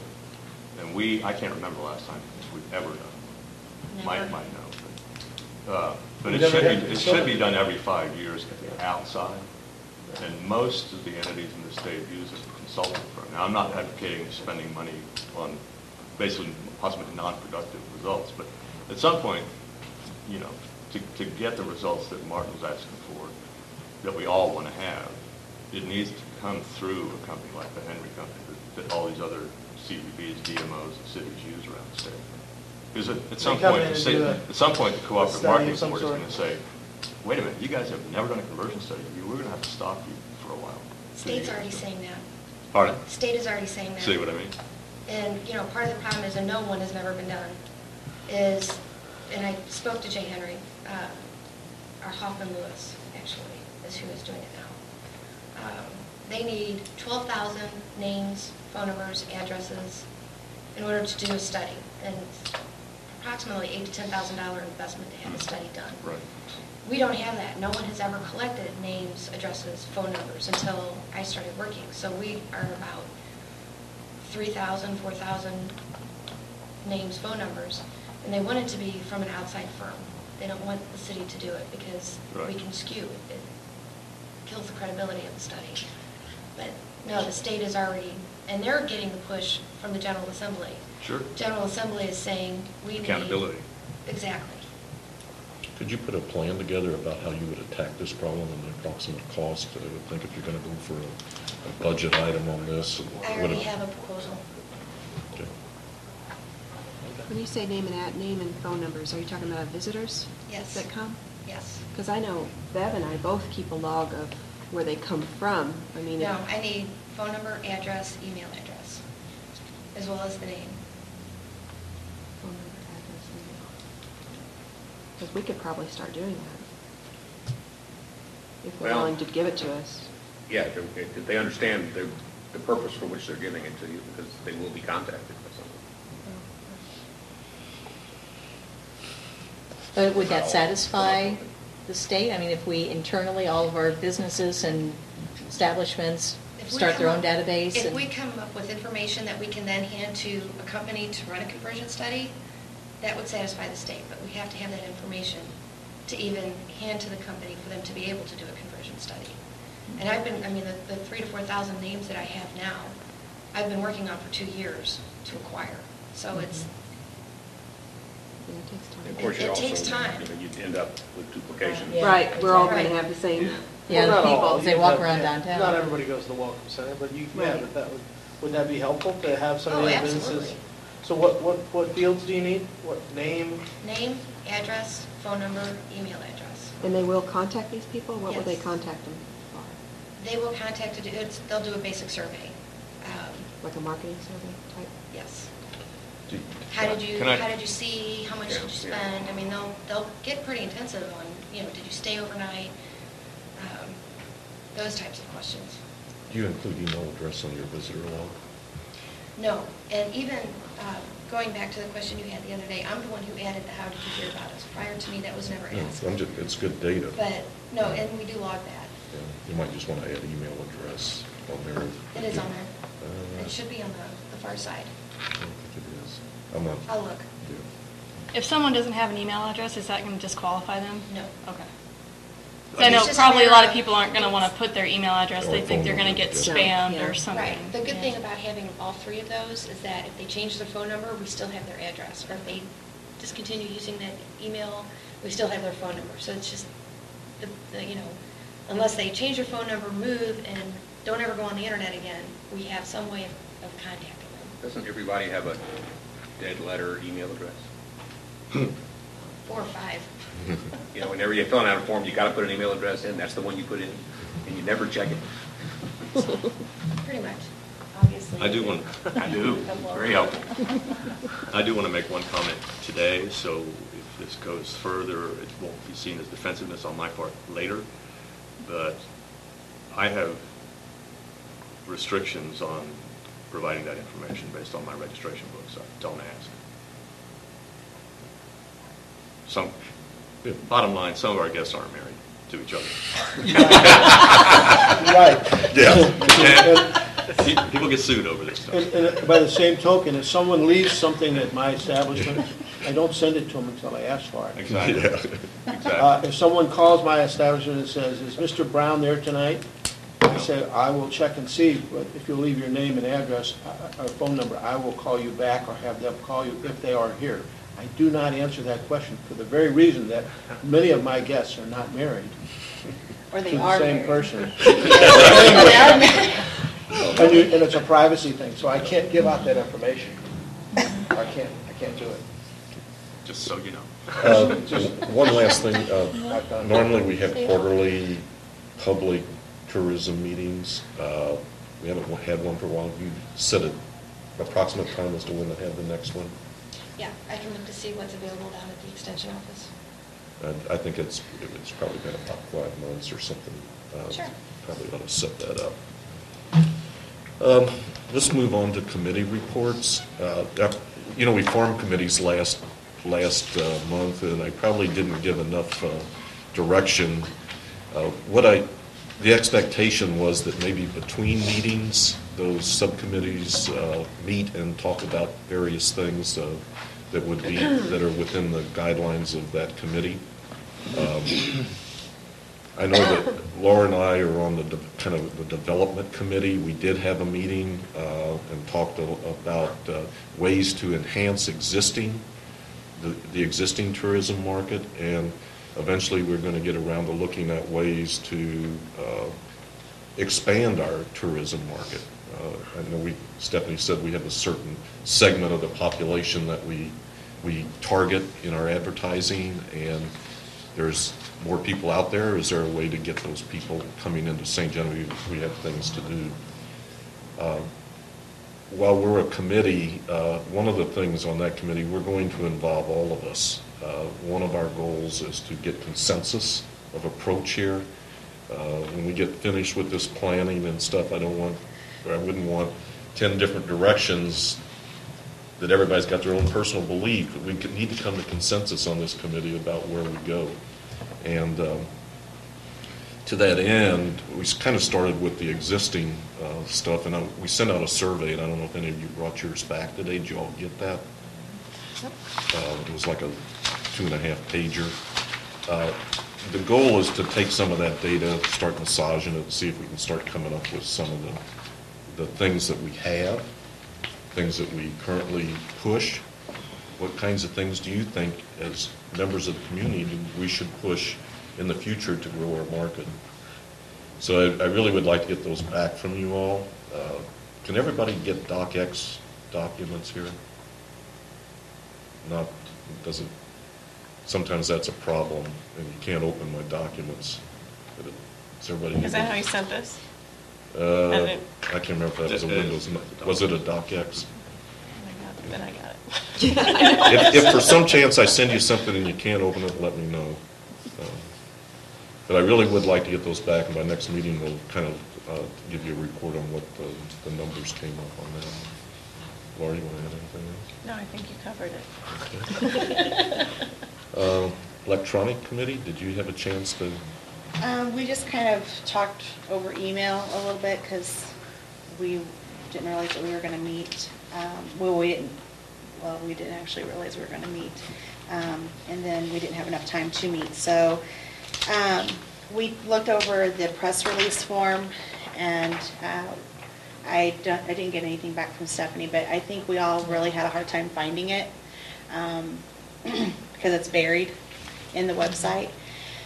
And I can't remember the last time we've ever done it. Mike Never. might know. But We've it never had- should be done every 5 years outside. And most of the entities in the state use a consulting firm. Now, I'm not advocating spending money on basically possibly non-productive results, but at some point, you know, to get the results that Martin was asking for, that we all want to have, it needs to come through a company like the Henry Company that all these other CVBs, DMOs, and cities use around the state. Because at some come point, in the and state, do a at some point, the cooperative study of marketing some board is sort. going to say, wait a minute, you guys have never done a conversion study. We're going to have to stop you for a while. State's already saying that. Pardon? State is already saying that. See what I mean? And, you know, part of the problem is, and no one has never been done, is, and I spoke to Jay Henry, our Hoffman Lewis, actually, is who is doing it now. They need 12,000 names, phone numbers, addresses, in order to do a study. And it's approximately $8,000 to $10,000 investment to have a study done. Right. We don't have that. No one has ever collected names, addresses, phone numbers until I started working. So we are about 3,000, 4,000 names, phone numbers, and they want it to be from an outside firm. They don't want the city to do it because we Right. can skew. It kills the credibility of the study. But no, the state is already, and they're getting the push from the General Assembly. Sure. General Assembly is saying we need. Accountability. Exactly. could you put a plan together about how you would attack this problem and the approximate cost? I would think if you're going to go for a budget item on this. I would already it- have a proposal. Okay. When you say name and phone numbers, are you talking about visitors? Yes. That come? Yes. Because I know Bev and I both keep a log of where they come from. I mean, No, I need phone number, address, email address, as well as the name. because we could probably start doing that. If they're Well- willing to give it to us. Yeah, if they understand the purpose for which they're giving it to you, because they will be contacted by someone. Would that satisfy the state? I mean, if we internally, all of our businesses and establishments If we start their come own up- database? If and- we come up with information that we can then hand to a company to run a conversion study, that would satisfy the state, but we have to have that information to even hand to the company for them to be able to do a conversion study. And I've been, I mean, the 3,000 to 4,000 names that I have now, I've been working on for 2 years to acquire. So it's, Yeah, it takes time. Of course, you It also, takes time. you know, you'd end up with duplication. Yeah. Right, we're all going to Right. have the same. Yeah, Well, the not all. people, they You walk have- around yeah, downtown. Not everybody goes to the Welcome Center, but you, yeah, Right. but would that be helpful to have some of Oh, the absolutely. businesses? So what fields do you need? What name? name, address, phone number, email address. And they will contact these people? What will they Yes. contact them for? They will contact, they'll do a basic survey. Like a marketing survey type? Yes. Do how did you Can I- see, how much did you Yeah. spend? I mean, they'll get pretty intensive on, did you stay overnight? Those types of questions. Do you include email address on your visitor log? No, and even going back to the question you had the other day, I'm the one who added the how did you hear about us. Prior to me, that was never No, asked. it's good data. But, no, and we do log that. Yeah, you might just want to add email address on there. It is on there. It should be on the far side. I don't think it is. I'm not. I'll look. Yeah. If someone doesn't have an email address, is that going to disqualify them? No. Okay. It's I know just probably a lot of matter people aren't going to want to put their email address. They Or think phone they're going to number, get yeah. spammed Yeah. or something. Right. The good Yeah. thing about having all three of those is that if they change their phone number, we still have their address. Or if they discontinue using that email, we still have their phone number. So it's just, unless they change their phone number, move, and don't ever go on the internet again, we have some way of contacting them. Doesn't everybody have a dead letter email address? 4 or 5. Whenever you fill out a form, you got to put an email address in. That's the one you put in, and you never check it. Pretty much, obviously. I do want, I do, very helpful. I do want to make one comment today, so if this goes further, it won't be seen as defensiveness on my part later, but I have restrictions on providing that information based on my registration book, so don't ask. Bottom line, some of our guests aren't married to each other. Right. And people get sued over this stuff. And by the same token, if someone leaves something at my establishment, I don't send it to them until I ask for it. Exactly. Yeah. Exactly. If someone calls my establishment and says, "Is Mr. Brown there tonight?" I say, "I will check and see, but if you'll leave your name and address or phone number, I will call you back or have them call you if they are here." I do not answer that question for the very reason that many of my guests are not married Or to they the are same married. person. They are married. And it's a privacy thing, so I can't give out that information. I can't do it. Just so you know. One last thing, I've done it. normally we have quarterly public tourism meetings. We haven't had one for a while. You set an approximate time as to when to have the next one? Yeah, I can look to see what's available down at the extension office. I think it's probably been about 5 months or something. Sure. Probably ought to set that up. Let's move on to committee reports. We formed committees last month, and I probably didn't give enough direction. The expectation was that maybe between meetings, those subcommittees meet and talk about various things that are within the guidelines of that committee. I know that Laura and I are on the development committee. We did have a meeting and talked about ways to enhance the existing tourism market, and eventually we're going to get around to looking at ways to expand our tourism market. I know Stephanie said we have a certain segment of the population that we target in our advertising, and there's more people out there. Is there a way to get those people coming into St. Genevieve? We have things to do. While we're a committee, one of the things on that committee, we're going to involve all of us. One of our goals is to get consensus of approach here. When we get finished with this planning and stuff, I wouldn't want 10 different directions that everybody's got their own personal belief. We need to come to consensus on this committee about where we go. And to that end, we kind of started with the existing stuff, and we sent out a survey, and I don't know if any of you brought yours back today. Did you all get that? It was like a 2.5 pager. The goal is to take some of that data, start massaging it, and see if we can start coming up with some of the things that we have, things that we currently push. What kinds of things do you think, as members of the community, we should push in the future to grow our market? So I really would like to get those back from you all. Can everybody get DocX documents here? Sometimes that's a problem, and you can't open my documents. Is everybody? Is that how you sent this? I can't remember if that was a Windows. Was it a DocX? Then I got it. If for some chance I send you something and you can't open it, let me know. But I really would like to get those back, and by next meeting, we'll kind of give you a report on what the numbers came up on that. Laura, you want to add anything else? No, I think you covered it. Electronic committee, did you have a chance to? We just kind of talked over email a little bit because we didn't realize that we were going to meet. We didn't actually realize we were going to meet. And then we didn't have enough time to meet. So we looked over the press release form, and I didn't get anything back from Stephanie, but I think we all really had a hard time finding it because it's buried in the website.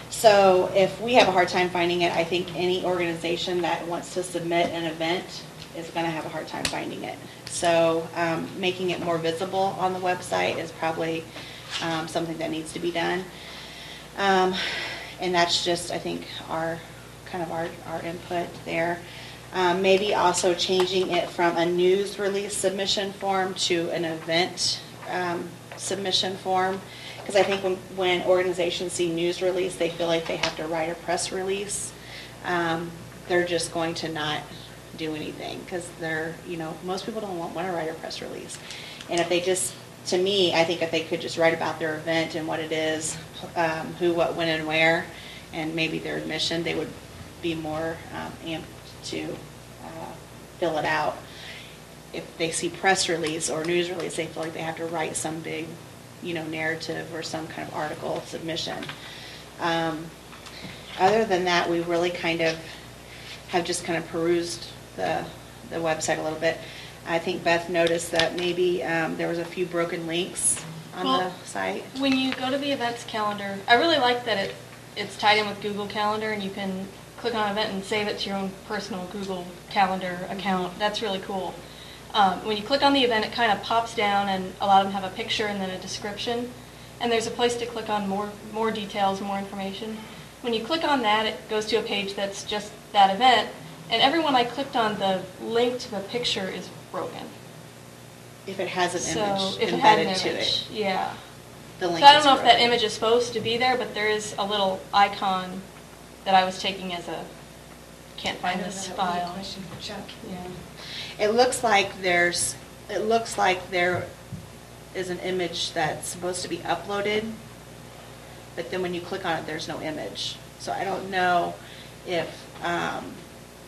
So if we have a hard time finding it, I think any organization that wants to submit an event is going to have a hard time finding it. So making it more visible on the website is probably something that needs to be done. And that's just, I think, our input there. Maybe also changing it from a news release submission form to an event submission form. Because I think when organizations see news release, they feel like they have to write a press release. They're just going to not do anything because most people don't want to write a press release. And if they just, to me, I think if they could just write about their event and what it is, who, what, when, and where, and maybe their mission, they would be more amped to fill it out. If they see press release or news release, they feel like they have to write some big narrative or some kind of article submission. Other than that, we really have just kind of perused the website a little bit. I think Beth noticed that maybe there was a few broken links on the site. When you go to the events calendar, I really like that it's tied in with Google Calendar, and you can click on an event and save it to your own personal Google Calendar account. That's really cool. When you click on the event, it kind of pops down, and a lot of them have a picture and then a description. And there's a place to click on more details, more information. When you click on that, it goes to a page that's just that event. And every one I clicked on, the link to the picture is broken. If it has an image if it had an embedded to image, it. yeah. The link So I don't is know if that broken. image is supposed to be there, but there is a little icon that I was taking as a, can't find this file. Question for Chuck. Yeah. It looks like there is an image that's supposed to be uploaded, but then when you click on it, there's no image. So I don't know if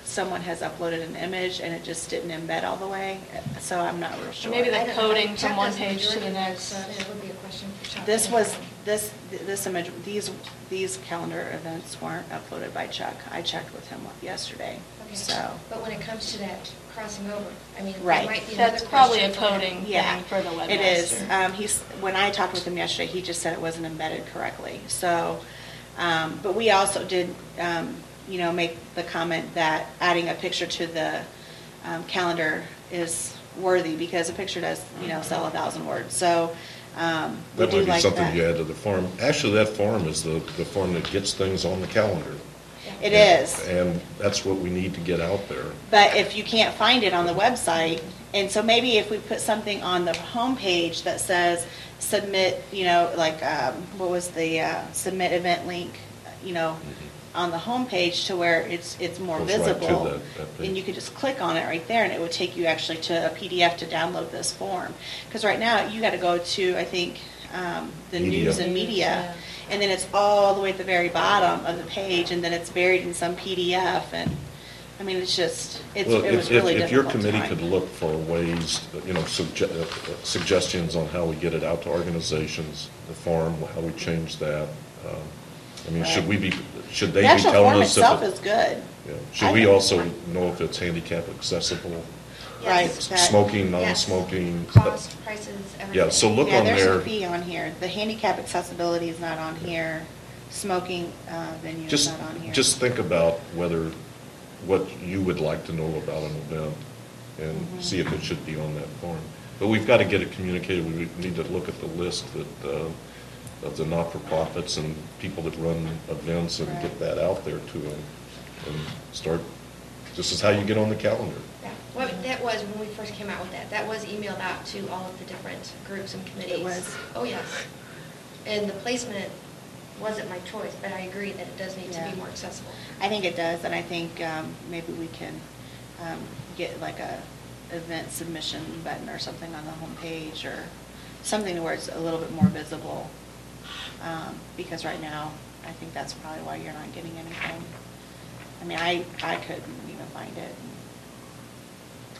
someone has uploaded an image and it just didn't embed all the way. So I'm not real sure. Maybe the I don't know. coding Chuck from one does the page to majority the of that, next. so it would be a question for Chuck. This image, these calendar events weren't uploaded by Chuck. I checked with him yesterday. Okay. So But when it comes to that crossing over, I mean, there Right. might be another That's probably a question for him. coding yeah, thing for the webmaster. it is. When I talked with him yesterday, he just said it wasn't embedded correctly. So, but we also did, make the comment that adding a picture to the calendar is worthy because a picture does, sell 1,000 words. So we That do might be like something that. you add to the form. Actually, that form is the form that gets things on the calendar. It is. And that's what we need to get out there. But if you can't find it on the website, and so maybe if we put something on the homepage that says submit, what was the submit event link, on the homepage to where it's more Goes right to visible, that page. and you could just click on it right there, and it would take you actually to a PDF to download this form. Because right now, you got to go to, I think, the Media. news and media, and then it's all the way at the very bottom of the page, and then it's buried in some PDF, and, I mean, it's just, it Well, was really difficult if your to committee find. could look for ways, suggestions on how we get it out to organizations, the form, how we change that. Should they The be actual telling form us? itself is good. Yeah. Should we also know if it's handicap accessible? Right. Smoking, Yes. non-smoking? Cost, prices, everything. Yeah, so look Yeah, on there's there. a fee on here. The handicap accessibility is not on here. Smoking venue is Just, not on here. just think about what you would like to know about an event and Mm-hmm. see if it should be on that form. But we've got to get it communicated. We need to look at the list of the not-for-profits and people that run events and get that out there to them and start, this is how you get on the calendar. Yeah. Well, that was, when we first came out with that, that was emailed out to all of the different groups and committees. It was? Oh, yes. And the placement wasn't my choice, but I agree that it does need to Yeah. be more accessible. I think it does, and I think maybe we can get like a event submission button or something on the homepage, or something to where it's a little bit more visible. Because right now, I think that's probably why you're not getting anything. I mean, I couldn't even find it.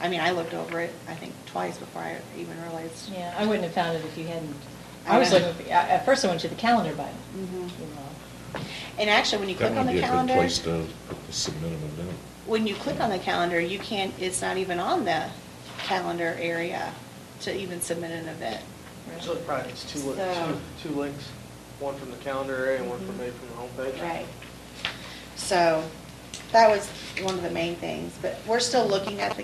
I mean, I looked over it, I think, twice before I even realized. Yeah, I wouldn't have found it if you hadn't. I I was know. looking, at first I went to the calendar button, Mhm. you know. And actually, when you That click on would the be a good calendar, place to submit an event. when you click on the calendar, you can't, it's not even on the calendar area to even submit an event. So it probably needs So- two links, one from the calendar area and one from maybe from the homepage. Right. So that was one of the main things, but we're still looking at the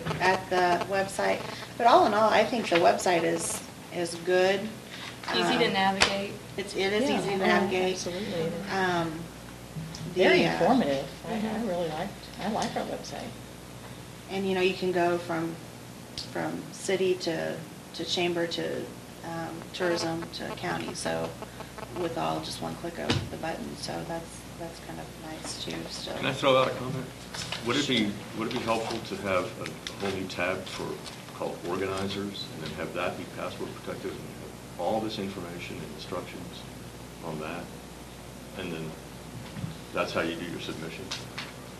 website. But all in all, I think the website is good. Easy to navigate. It is Yeah, easy to navigate. Absolutely. it is. The, Very informative. I really I like our website. And, you know, you can go from city to chamber to tourism to county, so with all just one click of the button, so that's kind of nice too, still. Can I throw out a comment? Would it be helpful to have a whole new tab for, called organizers, and then have that be password protected, and have all this information and instructions on that? And then that's how you do your submission.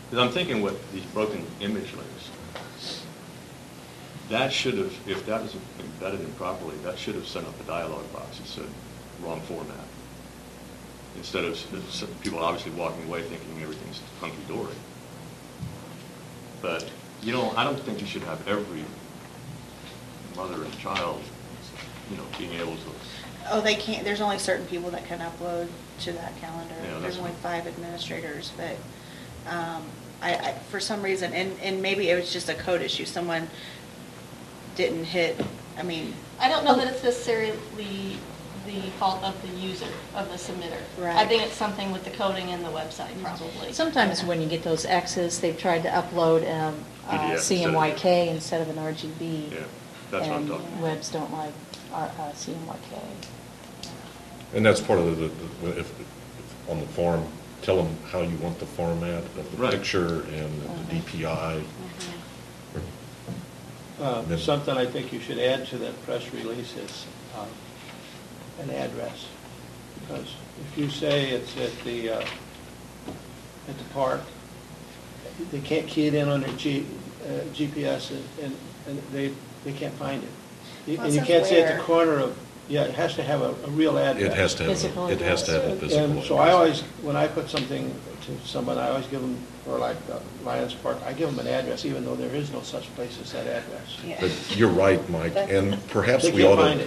Because I'm thinking what these broken image links, that should have, if that was embedded in properly, that should have sent up a dialog box that said wrong format. Instead of people obviously walking away thinking everything's hunky-dory. But, you know, I don't think you should have every mother and child, you know, being able to. Oh, they can't, there's only certain people that can upload to that calendar. Yeah, that's There's only fine. 5 administrators, but I, for some reason, and maybe it was just a code issue, someone didn't hit, I mean. I don't know that it's necessarily the fault of the user, of the submitter. Right. I think it's something with the coding in the website, probably. Sometimes when you get those X's, they've tried to upload PDF instead of- CMYK instead of an RGB. Yeah, that's what I'm talking And about. webs don't like CMYK. And that's part of if on the form, tell them how you want the format of the Right. picture and the DPI. Something I think you should add to that press release is an address. Because if you say it's at the park, they can't key it in on their GPS and they can't find it. Well, And it you says can't say at where. the corner of, it has to have a real address. It has to have, Physical it has to have a address. physical And so address. I always, when I put something to someone, I always give them, or like Lions Park, I give them an address, even though there is no such place as that address. Yeah. But you're right, Mike, and perhaps They we can't ought find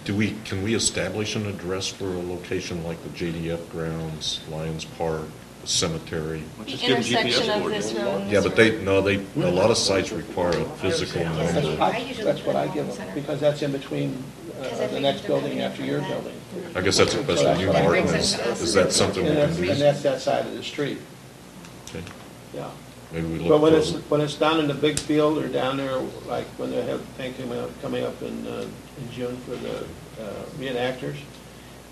to, it. can we establish an address for a location like the JDF grounds, Lions Park, the cemetery? Well, The just give them intersection GPS of this road and Yeah, this but road. a lot of sites require a physical number. That's what I give them, because that's in between the next building after your building. I guess that's a new That mark. brings Is that something we And can that's, use? that side of the street, Okay. yeah. Maybe we But look for, when it's down in the big field or down there, like when they have thing coming up in June for the reenactors,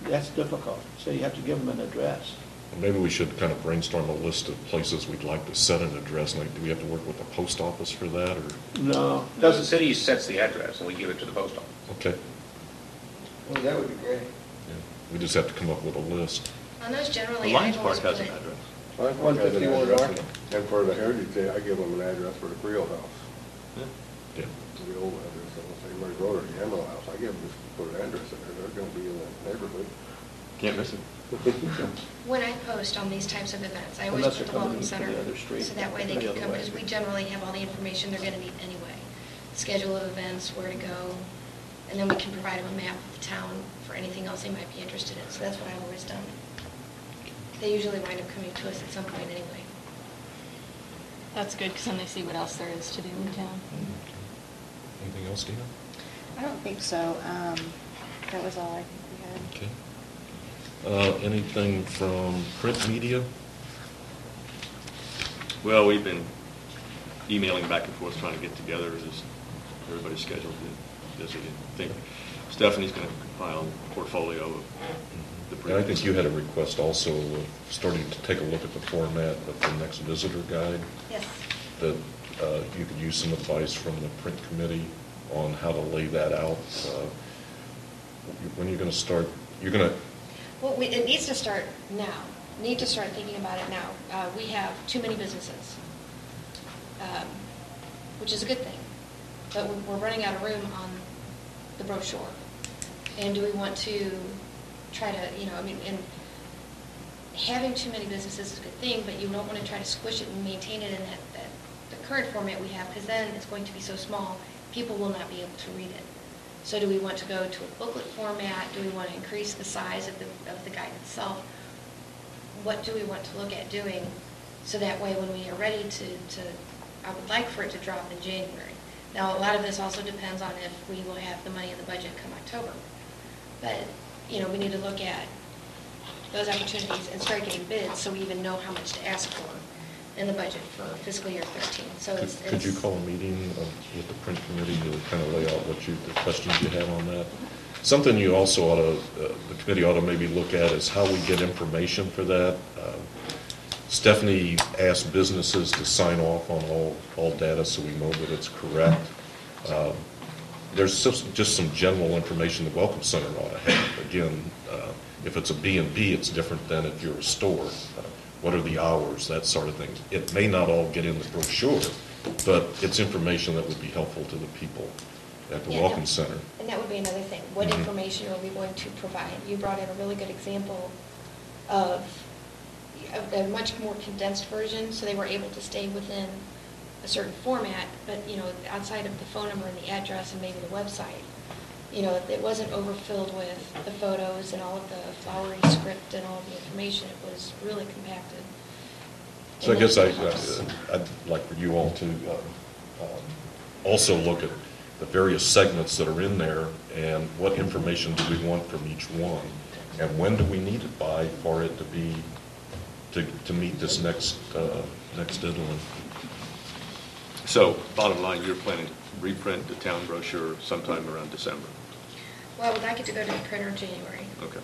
that's difficult. So you have to give them an address. maybe we should kind of brainstorm a list of places we'd like to set an address. Like, do we have to work with the post office for that, or? No, The doesn't. city sets the address, and we give it to the post office. Okay. Well, that would be great. Yeah. We just have to come up with a list. On those The generally, Lions I've Park always has put, an address. I think that's an 150 Old address. Market. And for the Heritage Day, I give them an address for the Creel House, Yeah. Yeah. the old address, St. Mary's Road or the Emerald House. I give them just put an address in there, they're gonna be in the neighborhood. Can't miss it. when I post on these types of events, I always Unless put the they're coming Welcome in from Center, the other street, so that way they the can other come, way. because we generally have all the information they're gonna need anyway. Schedule of events, where to go, and then we can provide them a map of the town for anything else they might be interested in, so that's what I've always done. They usually wind up coming to us at some point anyway. That's good, because then they see what else there is to do in town. Anything else, Dina? I don't think so. That was all I think we had. Okay. Anything from print media? Well, we've been emailing back and forth, trying to get together, just everybody's scheduled busy. I think Stephanie's going to compile a portfolio of the And I think you had a request also of starting to take a look at the format of the next visitor guide, Yes. that you could use some advice from the print committee on how to lay that out. When you're going to start, you're going to... Well, it needs to start now. Need to start thinking about it now. We have too many businesses, which is a good thing. But we're running out of room on the brochure. And do we want to try to, and having too many businesses is a good thing, but you don't want to try to squish it and maintain it in the current format we have, because then it's going to be so small, people will not be able to read it. So do we want to go to a booklet format? Do we want to increase the size of the guide itself? What do we want to look at doing so that way when we are ready to I would like for it to drop in January. Now, a lot of this also depends on if we will have the money in the budget come October. But, we need to look at those opportunities and start getting bids so we even know how much to ask for in the budget for fiscal year 13. So Could you call a meeting with the print committee to kind of lay out the questions you have on that? Something you also ought to, the committee ought to maybe look at is how we get information for that. Stephanie asked businesses to sign off on all data so we know that it's correct. There's just some general information the Welcome Center ought to have. Again, if it's a B&B, it's different than if you're a store. What are the hours, that sort of thing. It may not all get in the brochure, but it's information that would be helpful to the people at the Welcome Center. And that would be another thing. What information are we going to provide? You brought in a really good example of a much more condensed version, so they were able to stay within a certain format, but, outside of the phone number and the address and maybe the website, it wasn't overfilled with the photos and all of the flowery script and all of the information. It was really compacted. So I guess I'd like for you all to also look at the various segments that are in there and what information do we want from each one, and when do we need it by for it to be to meet this next deadline. So, bottom line, you're planning to reprint the town brochure sometime around December? Well, I would like it to go to the printer in January. Okay.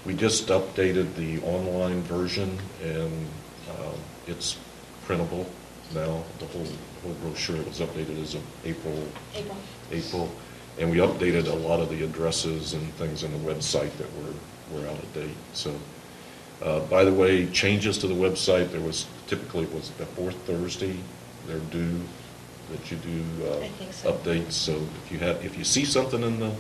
We just updated the online version, and it's printable now. The whole brochure was updated as of April. And we updated a lot of the addresses and things on the website that were out of date. So, by the way, changes to the website, typically it was the fourth Thursday they're due, that you do I think so. updates. So if you see something in the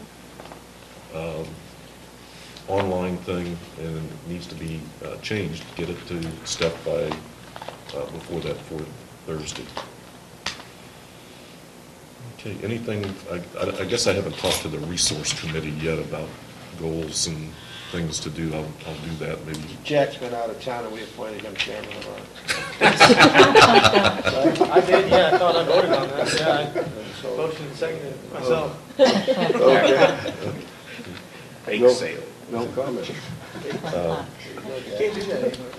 online thing and it needs to be changed, get it to Steph by before that fourth Thursday. Okay, anything, I guess I haven't talked to the resource committee yet about goals and things to do. I'll do that maybe. Jack's been out of town and we appointed him chairman of our. I did, yeah, I thought I voted on that, yeah. I motioned and seconded myself. Okay. Bake sale. No comment. You can't do that anymore.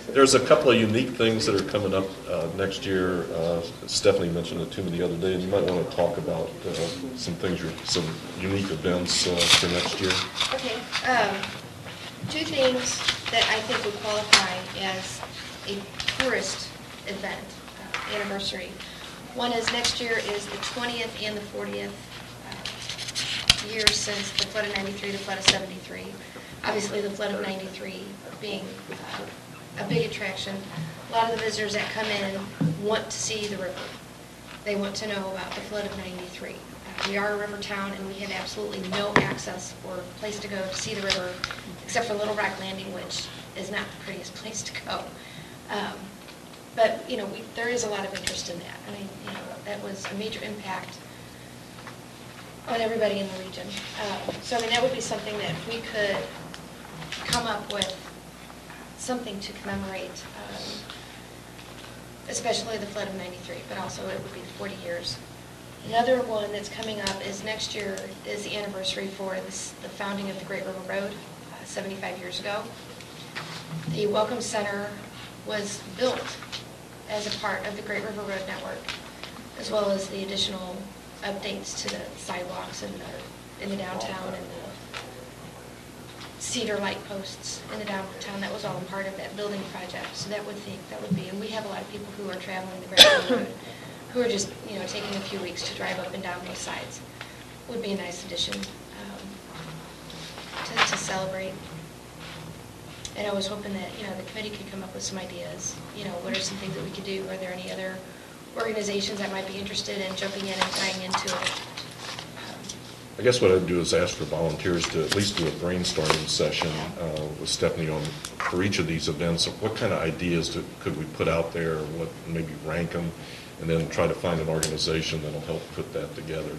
There's a couple of unique things that are coming up next year. Stephanie mentioned it to me the other day, and you might want to talk about some unique events for next year. Okay. Two things that I think would qualify as a tourist event, anniversary. One is next year is the 20th and the 40th years since the flood of 93, the flood of 73. Obviously, the flood of 93 being a big attraction. A lot of the visitors that come in want to see the river. They want to know about the flood of 93. We are a river town, and we have absolutely no access or place to go to see the river, except for Little Rock Landing, which is not the prettiest place to go. But, there is a lot of interest in that. I mean, that was a major impact on everybody in the region. That would be something that if we could come up with something to commemorate, especially the flood of 93, but also it would be 40 years. Another one that's coming up is next year is the anniversary for the founding of the Great River Road, 75 years ago. The Welcome Center was built as a part of the Great River Road Network, as well as the additional updates to the sidewalks in the downtown and the cedar light posts in the downtown. That was all part of that building project. So that would be, and we have a lot of people who are traveling the Great River Road who are just, taking a few weeks to drive up and down those sides. Would be a nice addition to celebrate. And I was hoping that, the committee could come up with some ideas. What are some things that we could do? Are there any other organizations that might be interested in jumping in and tying into it? I guess what I'd do is ask for volunteers to at least do a brainstorming session with Stephanie for each of these events. What kind of ideas could we put out there? What, maybe rank them, and then try to find an organization that'll help put that together.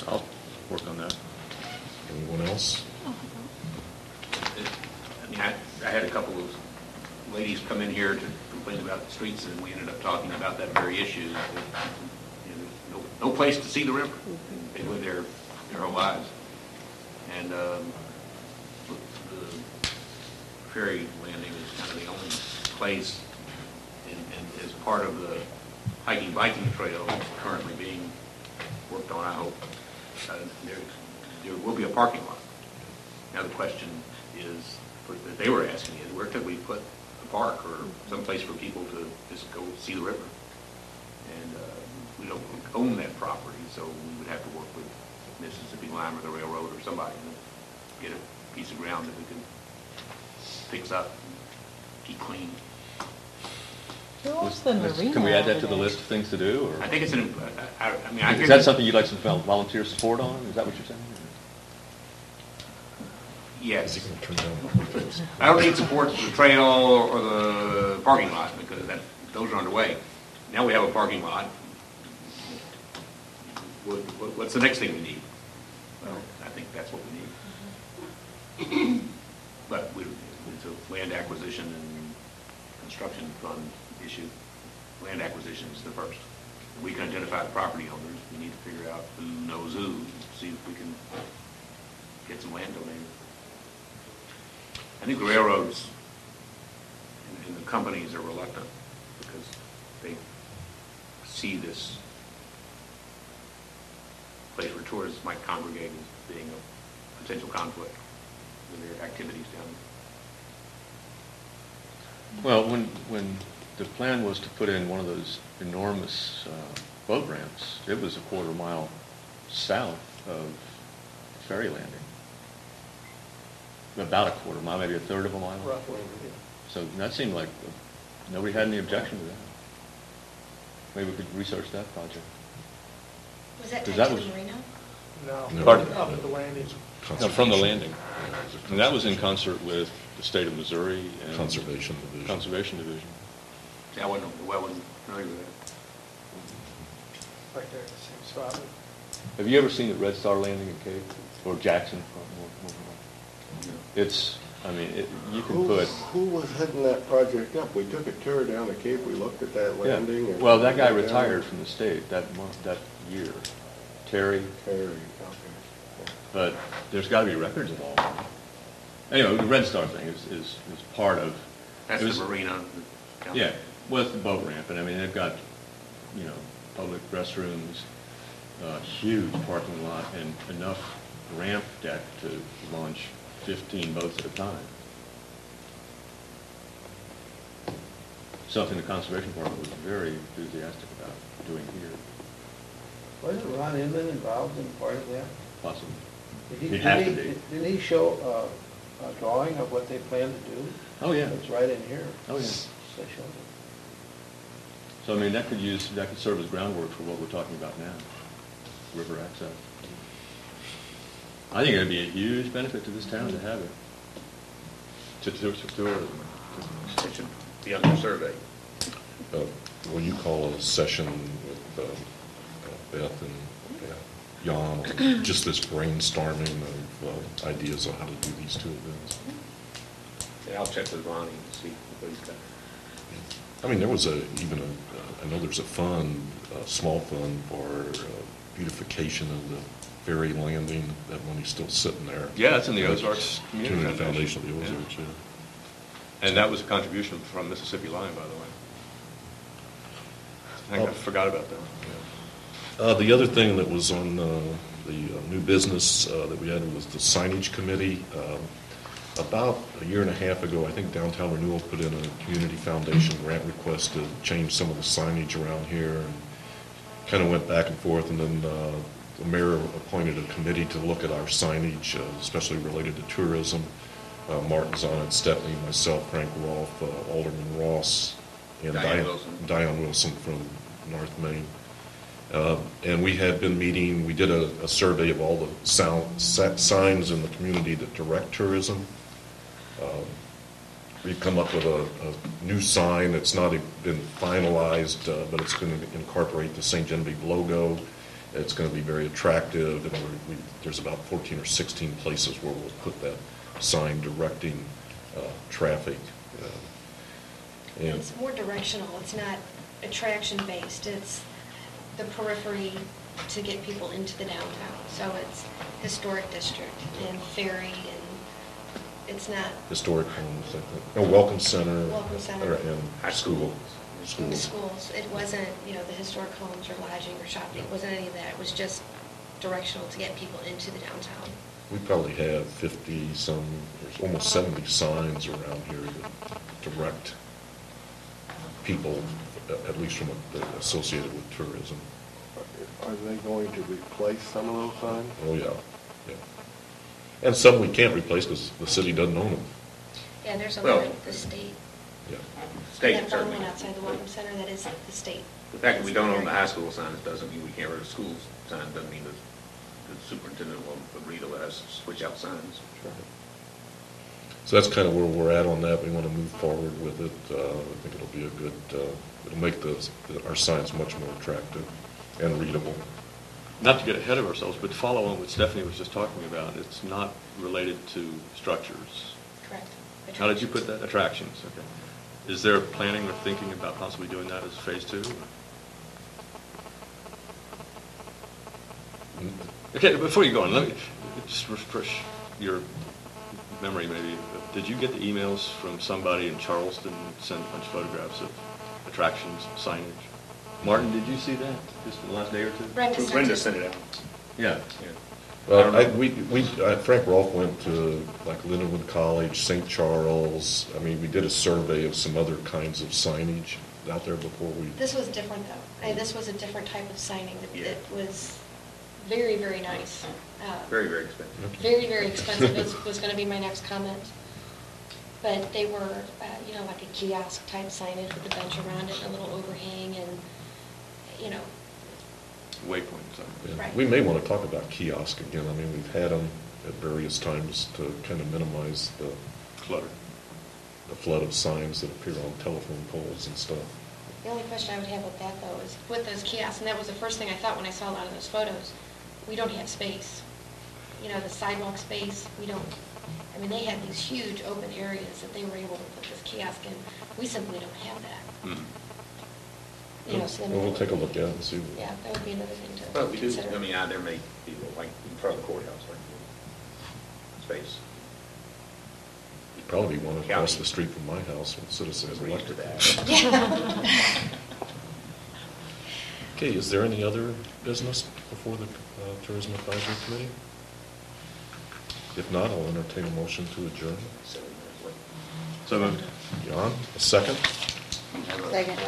I'll work on that. Anyone else? I had a couple of ladies come in here to complain about the streets, and we ended up talking about that very issue. No place to see the river. They live there their whole lives. And the ferry landing is kind of the only place, and as part of the hiking biking trail that's currently being worked on, I hope, there will be a parking lot. Now the question is, that they were asking is, where could we put a park or some place for people to just go see the river? And we don't own that property, so we would have to work with Mississippi Lime or the railroad or somebody to get a piece of ground that we can fix up, keep clean. Can we add that to the list of things to do? Or? I think it's Is that something you'd like some volunteer support on? Is that what you're saying? Yes. I don't need support for the trail or the parking lot because those are underway. Now we have a parking lot. What's the next thing we need? Well, I think that's what we need. But it's a land acquisition and construction fund issue. Land acquisition is the first. We can identify the property owners. We need to figure out who knows who, see if we can get some land donated. I think the railroads and the companies are reluctant because they see this place where tourists might congregate as being a potential conflict with their activities down there. Well, when the plan was to put in one of those enormous boat ramps, it was a quarter-mile south of the ferry landing. About a quarter mile, maybe a third of a mile. Roughly. So that seemed like nobody had any objection to that. Maybe we could research that project. Was that Because tied that to the was- marina? No. Pardon? Up at the landing. No, from the landing. And that was in concert with the state of Missouri and Conservation Division. Conservation Division. I wasn't familiar with that. Right there in the same spot. Have you ever seen the Red Star Landing in Cape or Jackson? It's, you can put. Who was heading that project up? We took a tour down the Cape, we looked at that landing. Yeah. and- Well, that guy retired from the state that year. Terry. Terry, okay. But there's got to be records of all of them. Anyway, the Red Star thing is part of. That's it was- the marina. Yeah, well, it's the boat ramp, and they've got, public restrooms, huge parking lot, and enough ramp deck to launch 15 boats at a time. Something the Conservation Department was very enthusiastic about doing here, Wasn't Ron Inman involved in part of that? possibly. Didn't He'd have to be. Didn't he show a drawing of what they plan to do? Oh, yeah. It's right in here. Oh, yeah. They showed it. So, that could serve as groundwork for what we're talking about now, river access. I think it'd be a huge benefit to this town to have it. To tourism. It should be under survey. When you call a session with Beth and Jan, on just this brainstorming of ideas on how to do these two events. Yeah, I'll check with Ronnie and see what he's got. There was I know there's a fund, a small fund for beautification of the ferry landing. That money's still sitting there. Yeah, it's in the Ozarks Community Foundation of the Yeah. Ozarks, yeah. And that was a contribution from Mississippi Lime, by the way. I think I forgot about that. The other thing that was on the new business that we had was the signage committee. About a year and a half ago, I think Downtown Renewal put in a community foundation grant request to change some of the signage around here, and kind of went back and forth, and then the mayor appointed a committee to look at our signage, especially related to tourism. Martin's on it, Stephanie, myself, Frank Rolfe, Alderman Ross, and Diane Wilson from North Main. And we had been meeting, we did a survey of all the signs in the community that direct tourism. We've come up with a new sign that's not been finalized, but it's going to incorporate the St. Genevieve logo. It's going to be very attractive, and there's about 14 or 16 places where we'll put that sign directing traffic. And It's more directional, it's not attraction-based, it's the periphery to get people into the downtown. So it's historic district and ferry, and it's not historic homes, I think. No, Welcome Center. Welcome Center. And school. schools. It wasn't, the historic homes or lodging or shopping, it wasn't any of that. It was just directional to get people into the downtown. We probably have 50-some, there's almost 70 signs around here that direct people, at least from associated with tourism. Are they going to replace some of those signs? Oh, yeah. And some we can't replace because the city doesn't own them. Yeah, there's a Well, lot of the state. Yeah. State, That certainly. one outside the Welcome Center, that is the state. The fact that we don't own the high school signs doesn't mean we can't rid of school signs, doesn't mean that the superintendent will agree to let us switch out signs. So that's kind of where we're at on that. We want to move forward with it. I think it'll be a good, it'll make our signs much more attractive and readable. Not to get ahead of ourselves, but to follow on what Stephanie was just talking about, it's not related to structures. Correct. How did you put that? Attractions, okay. Is there planning or thinking about possibly doing that as phase 2? Okay, before you go on, let me just refresh your memory maybe. Did you get the emails from somebody in Charleston that sent a bunch of photographs of attractions, signage? Martin, did you see that just in the last day or two? Brenda sent it out. Yeah. Well, Frank Rolfe went to like Lindenwood College, St. Charles. I mean, we did a survey of some other kinds of signage out there before we. This was different, though. This was a different type of signing. Yeah. It was very, very nice. Very, very expensive. Very, very expensive was going to be my next comment. But they were, like a kiosk type signage with a bench around it, and a little overhang, and, Waypoint sign. Yeah. Right. We may want to talk about kiosk again. I mean, we've had them at various times to kind of minimize the Clutter. the flood of signs that appear on telephone poles and stuff. The only question I would have with that, though, is with those kiosks, and that was the first thing I thought when I saw a lot of those photos, we don't have space. The sidewalk space, we don't, they had these huge open areas that they were able to put this kiosk in. We simply don't have that. Mm-hmm. So then Well, we'll take a look at it and see. Yeah, that would be another thing to But we do, consider. there may be, like, in front of the courthouse, like, space. Probably one across the street from my house with Citizens Agree to Electric. that. Yeah. Okay, is there any other business before the Tourism Advisory Committee? If not, I'll entertain a motion to adjourn. So moved. Jan, a second? Second.